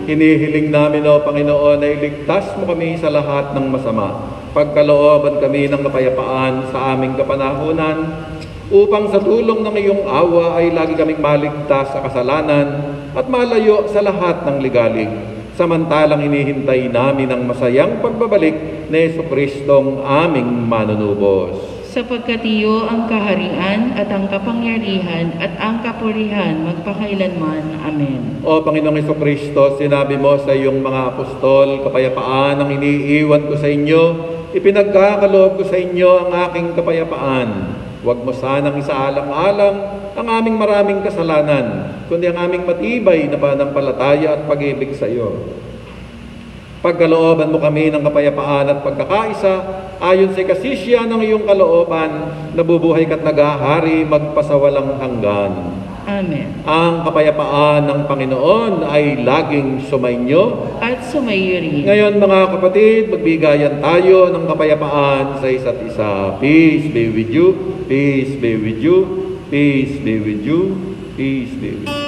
Hinihiling namin, O Panginoon, na iligtas mo kami sa lahat ng masama. Pagkalooban kami ng kapayapaan sa aming kapanahunan, upang sa tulong ng iyong awa ay lagi kaming maligtas sa kasalanan at malayo sa lahat ng ligalig. Samantalang hinihintay namin ang masayang pagbabalik ni Jesucristong aming manunubos. Sapagkat iyo ang kaharian at ang kapangyarihan at ang kapurihan magpakailanman. Amen. O Panginoong Jesucristo, sinabi mo sa iyong mga apostol, kapayapaan ang iniiwan ko sa inyo, ipinagkakaloob ko sa inyo ang aking kapayapaan. Huwag mo sanang isaalang-alang ang aming maraming kasalanan, kundi ang aming matibay na pananampalataya at pag-ibig sa iyo. Pagkalooban mo kami ng kapayapaan at pagkakaisa, ayon sa kasisya ng iyong kalooban, nabubuhay ka't naghahari magpasawalang hanggan. Amen. Ang kapayapaan ng Panginoon ay laging sumainyo. At sumayo rin. Ngayon mga kapatid, magbigayan tayo ng kapayapaan sa isa't isa. Peace be with you, peace be with you, peace be with you, peace be with you.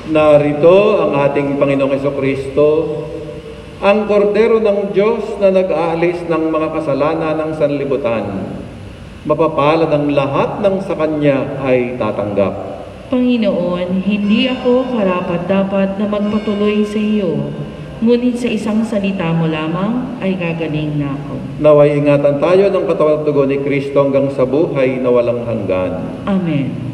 Narito ang ating Panginoong Jesucristo, ang kordero ng Diyos na nag-aalis ng mga kasalanan ng sanlibutan. Mapapalad ang lahat ng sa Kanya ay tatanggap. Panginoon, hindi ako karapat-dapat na magpatuloy sa iyo, ngunit sa isang salita mo lamang ay gagaling na ako. Naway ingatan tayo ng katawan at dugo ni Kristo hanggang sa buhay na walang hanggan. Amen.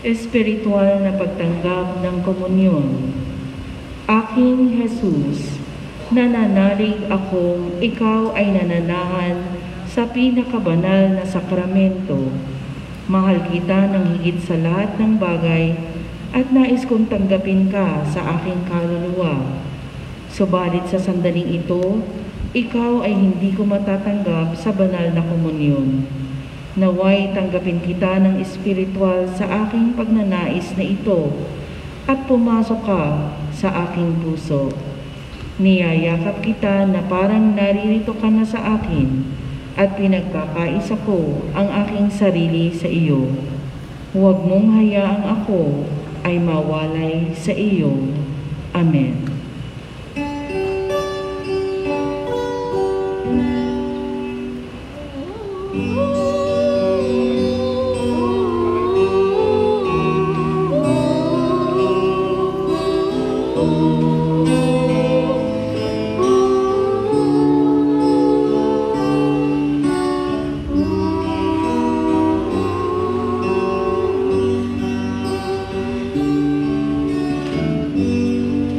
Espiritual na pagtanggap ng komunyon. Aking Jesus, nananalig akong ikaw ay nananahan sa pinakabanal na sakramento. Mahal kita ng higit sa lahat ng bagay at nais kong tanggapin ka sa aking kaluluwa. Subalit sa sandaling ito, ikaw ay hindi ko matatanggap sa banal na komunyon. Naway tanggapin kita ng espiritual sa aking pagnanais na ito at pumasok ka sa aking puso. Niyayakap kita na parang naririto ka na sa akin. at pinagkakaisa ko ang aking sarili sa iyo. Huwag mong hayaang ako ay mawalay sa iyo. Amen.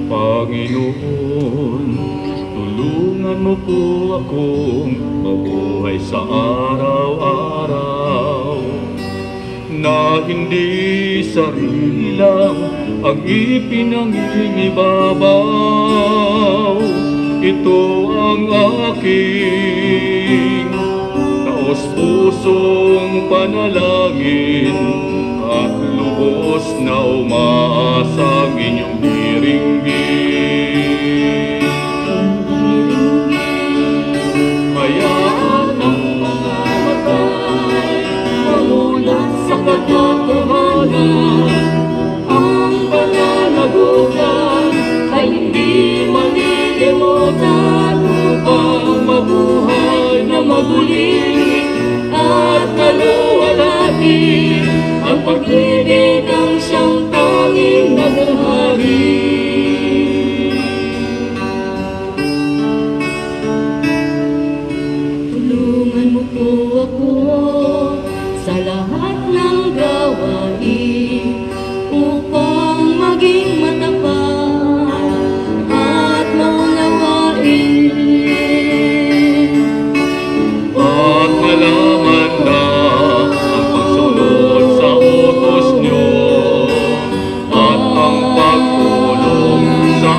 Panginoon, tulungan mo po akong mabuhay sa araw-araw, na hindi sarili lang ang ipinangingibabaw. Ito ang aking taos-pusong panalangin at lubos na umaasang inyong diringgin. Hayaan ang mga matay mamulat sa katotohanan. Ang pananagutan ay hindi malilimutan upang mabuhay na maguling at maluwalhati ang pag-ibig ang siyang tanging naghahari. Tulungan mo po ako sa lahat ng gawain upang maging matapat at maunawain. At malaman na ang pagsunod sa utos niyo at ang pagtulong sa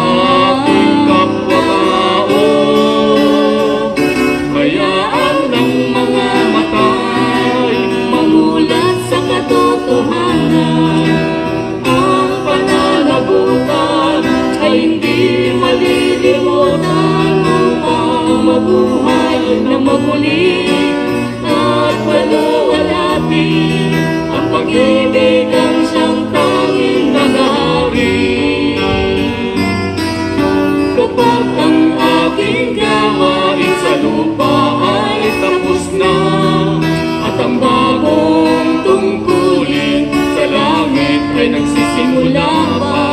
ating kapwa-tao. Hayaan ng mga matay mamulat sa katotohanan. Ang pananagutan ay hindi malilimutan upang mabuhay na maguling at maluwalhati ang pag-ibig ang siyang tanging naghahari. Kapag ang aking gawain sa lupa ay tapos na at ang bagong tungkulin sa langit ay nagsisimula pa,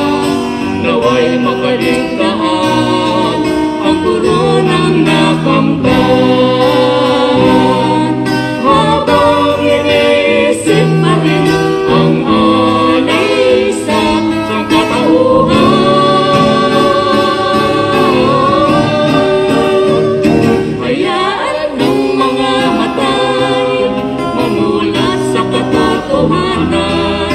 naway makaligtaan ang koronang nakamtan. Habang iniisip pa rin ang alay sa sangkatauhan. Hayaan ng mga matay mamulat sa katotohanan.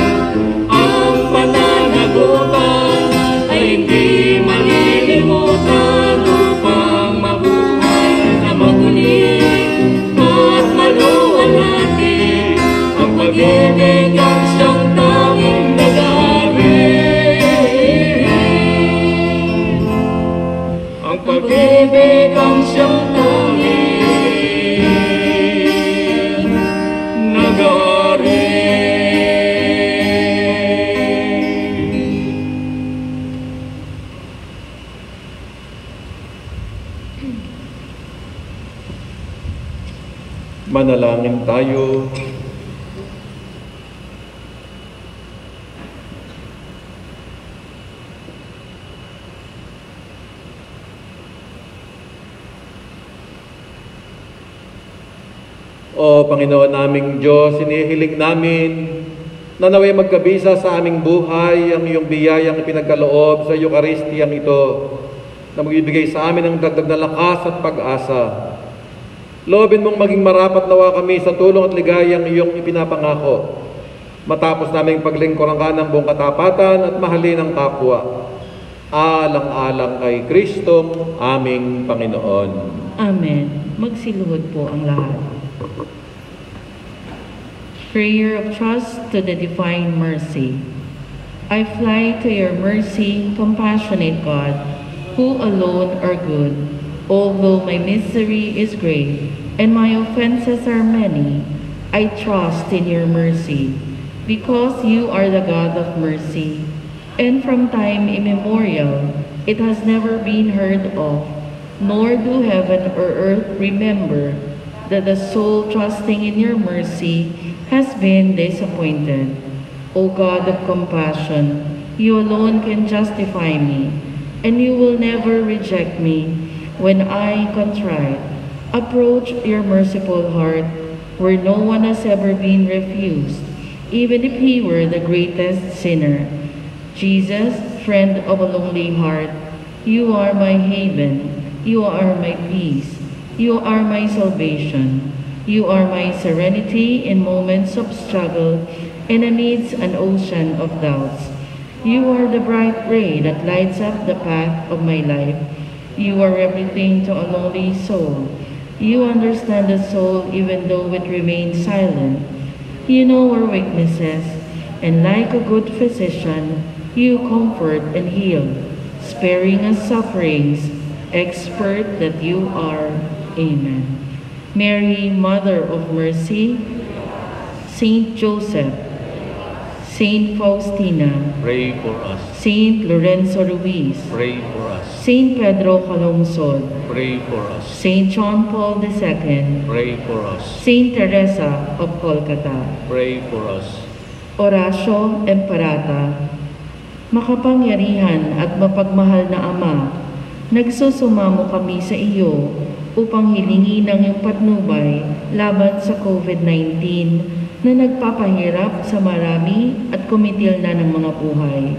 Ang pananagutan ay hindi malilimutan upang mabuhay na maguling at maluwalhati ang pag-ibig ang siyang tanging naghahari. Ang pag-ibig ang siyang tanging naghahari. Manalangin tayo. O Panginoon naming Diyos, inihiling namin na naway magkabisa sa aming buhay ang iyong biyayang ipinagkaloob sa Eukaristiyang ito, na magbibigay sa amin ng dagdag na lakas at pag-asa. Loobin mong maging marapat nawa kami sa tulong at ligayang iyong ipinapangako, matapos naming paglingkuran ka ng buong katapatan at mahalin ang kapwa. Alang-alang kay Kristong aming Panginoon. Amen. Magsiluhod po ang lahat. Prayer of trust to the divine mercy. I fly to your mercy, compassionate God, who alone are good. Although my misery is great, and my offenses are many. I trust in your mercy, because you are the God of mercy, and from time immemorial it has never been heard of, nor do heaven or earth remember that the soul trusting in your mercy has been disappointed. O God of compassion, you alone can justify me, and you will never reject me when I, contrite, approach your merciful heart, where no one has ever been refused, even if he were the greatest sinner. Jesus, friend of a lonely heart, you are my haven, you are my peace, you are my salvation, you are my serenity in moments of struggle and amidst an ocean of doubts. You are the bright ray that lights up the path of my life. You are everything to a lonely soul. You understand the soul even though it remains silent. You know our weaknesses, and like a good physician, you comfort and heal, sparing us sufferings, expert that you are. Amen. Mary, Mother of Mercy, Saint Joseph, Saint Faustina, Pray for us. Saint Lorenzo Ruiz, Pray for us. Saint Pedro Calungsod, Pray for us. Saint John Paul II, Pray for us. Saint Teresa of Kolkata, Pray for us. Horacio Emperata, makapangyarihan at mapagmahal na Ama, nagsusumamo kami sa iyo upang hilingin ang iyong patnubay laban sa COVID-19 na nagpapahirap sa marami at kumitil na ng mga buhay.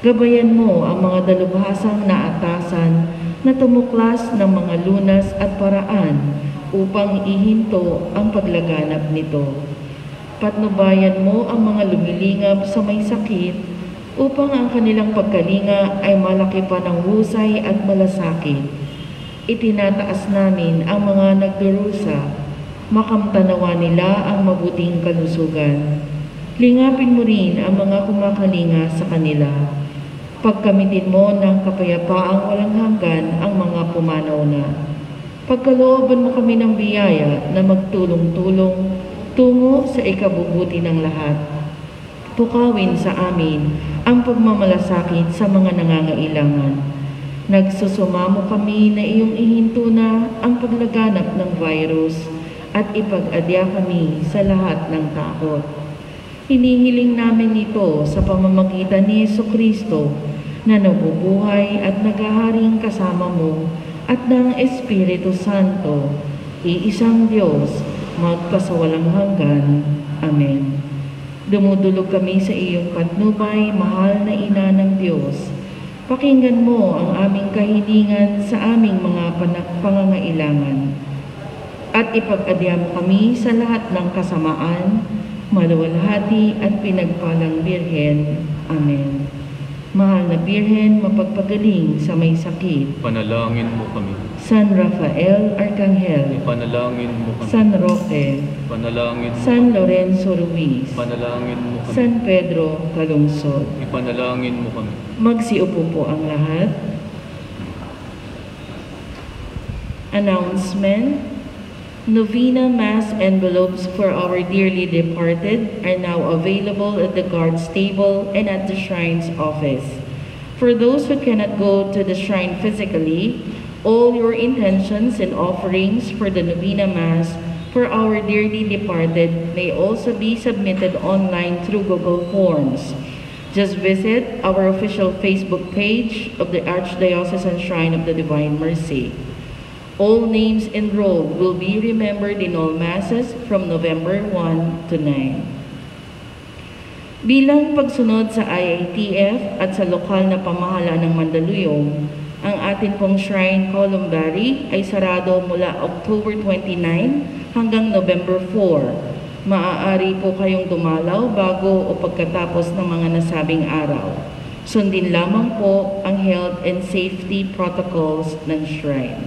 Gabayan mo ang mga dalubhasang naatasan na tumuklas ng mga lunas at paraan upang ihinto ang paglaganap nito. Patnubayan mo ang mga lumilingap sa may sakit upang ang kanilang pagkalinga ay malaki pa ng husay at malasakit. Itinataas namin ang mga nagdurusa, makamtanawa nila ang mabuting kalusugan. Lingapin mo rin ang mga kumakalinga sa kanila. Pagkamitin mo ng kapayapaang walang hanggan ang mga pumanaw na. Pagkalooban mo kami ng biyaya na magtulong-tulong tungo sa ikabubuti ng lahat. Tukawin sa amin ang pagmamalasakit sa mga nangangailangan. Nagsusumamo kami na iyong ihinto na ang paglaganap ng virus at ipag-adya kami sa lahat ng takot. Hinihiling namin ito sa pamamagitan ni Jesucristo na nabubuhay at naghaharing kasama mo at ng Espiritu Santo, iisang Diyos, magpasawalang hanggan. Amen. Dumudulog kami sa iyong patnubay, mahal na Ina ng Diyos. Pakinggan mo ang aming kahilingan sa aming mga pangangailangan. At ipag-adya mo kami sa lahat ng kasamaan, maluwalhati at pinagpalang Birhen. Amen. Mahal na Birhen, mapagpagaling sa may sakit. Panalangin mo kami. San Rafael Arcangel, Panalangin mo kami. San Roque, Panalangin mo San kami. Lorenzo Ruiz, Panalangin mo kami. San Pedro Calungsod. Ipanalangin mo kami. Magsiupo po ang lahat. Announcement. Novena Mass envelopes for our dearly departed are now available at the guard's table and at the shrine's office. For those who cannot go to the shrine physically, all your intentions and offerings for the Novena Mass for our dearly departed may also be submitted online through Google Forms. Just visit our official Facebook page of the Archdiocesan Shrine of the Divine Mercy. All names enrolled will be remembered in all Masses from November 1 to 9. Bilang pagsunod sa IATF at sa lokal na pamahalaan ng Mandaluyong, ang atin pong Shrine Columbary ay sarado mula October 29 hanggang November 4. Maaari po kayong dumalaw bago o pagkatapos ng mga nasabing araw. Sundin lamang po ang health and safety protocols ng Shrine.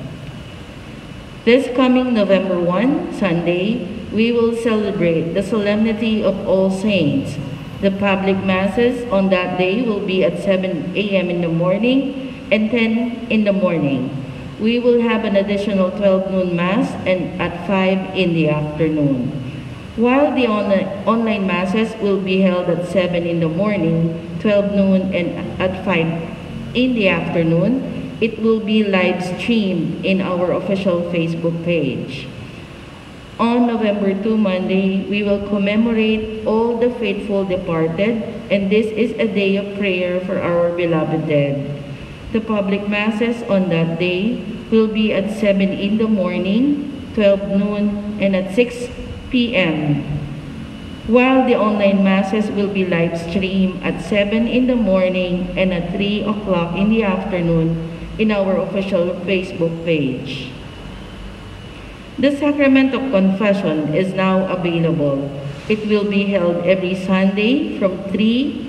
This coming November 1, Sunday, we will celebrate the Solemnity of All Saints. The public masses on that day will be at 7 a.m. in the morning and 10 in the morning. We will have an additional 12 noon Mass and at 5 in the afternoon. While the online Masses will be held at 7 in the morning, 12 noon, and at 5 in the afternoon, it will be live streamed in our official Facebook page. On November 2, Monday, we will commemorate all the faithful departed, and this is a day of prayer for our beloved dead. The public Masses on that day will be at 7 in the morning, 12 noon, and at 6 p.m., while the online Masses will be live streamed at 7 in the morning and at 3 o'clock in the afternoon in our official Facebook page. The Sacrament of Confession is now available. It will be held every Sunday from 3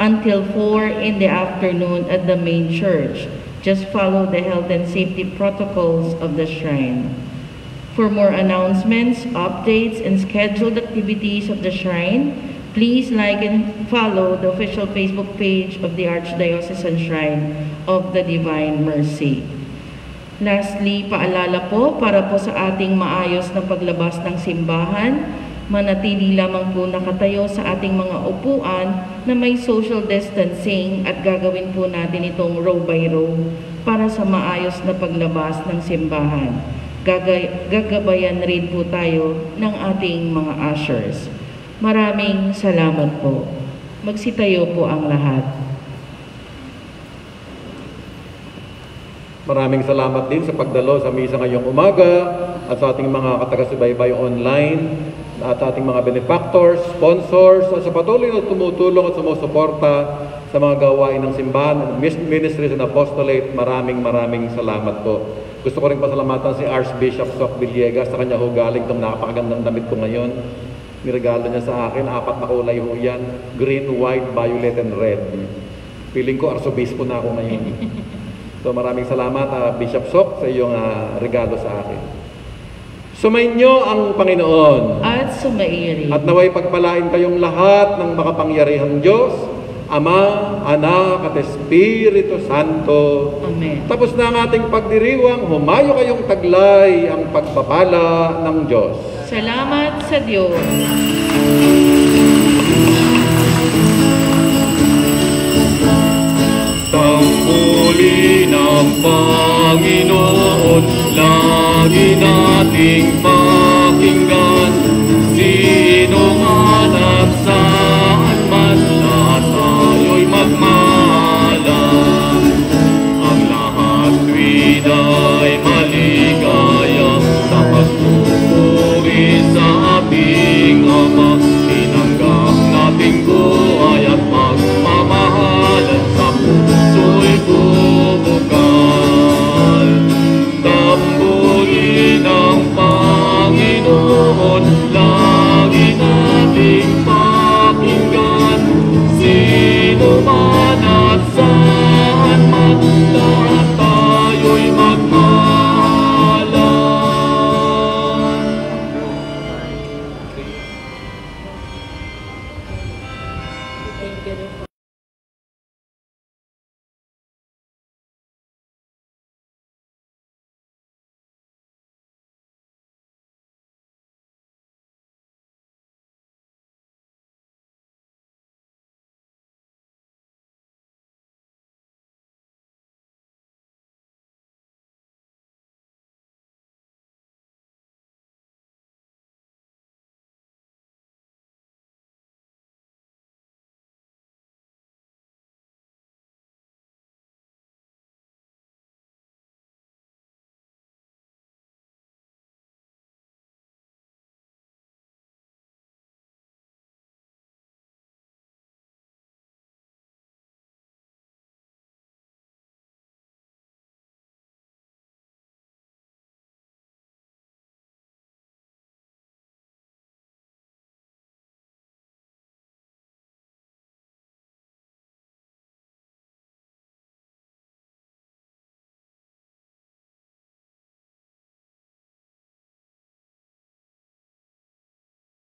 until 4 in the afternoon at the main church. Just follow the health and safety protocols of the shrine. For more announcements, updates, and scheduled activities of the shrine, please like and follow the official Facebook page of the Archdiocesan Shrine of the Divine Mercy. Lastly, paalala po para po sa ating maayos na paglabas ng simbahan, manatili lamang po nakatayo sa ating mga upuan na may social distancing at gagawin po natin itong row by row para sa maayos na paglabas ng simbahan. Gagabayan rin po tayo ng ating mga ushers. Maraming salamat po. Magsitayo po ang lahat. Maraming salamat din sa pagdalo sa misa ngayong umaga at sa ating mga katagasubaybay online at ating mga benefactors, sponsors at sa patuloy na tumutulong at sumusuporta sa mga gawain ng simbahan at ministries and apostolate. Maraming salamat po. Gusto ko rin pasalamatan si Archbishop Soc Villegas sa kanya ho galing itong napakagandang damit ko ngayon. Niregalo niya sa akin, 4 na kulay ho yan, green, white, violet, and red. Feeling ko arsobispo na ako ngayon. So maraming salamat Bishop Soc sa iyong regalo sa akin. Sumainyo ang Panginoon. At sumairi. At naway pagpalain kayong lahat ng makapangyarihang Diyos, Ama, Anak, at Espiritu Santo. Amen. Tapos na ang ating pagdiriwang, humayo kayong taglay ang pagpapala ng Diyos. Salamat sa Diyos. Tangguli ng Panginoon, lagi nating pakinggan, sinong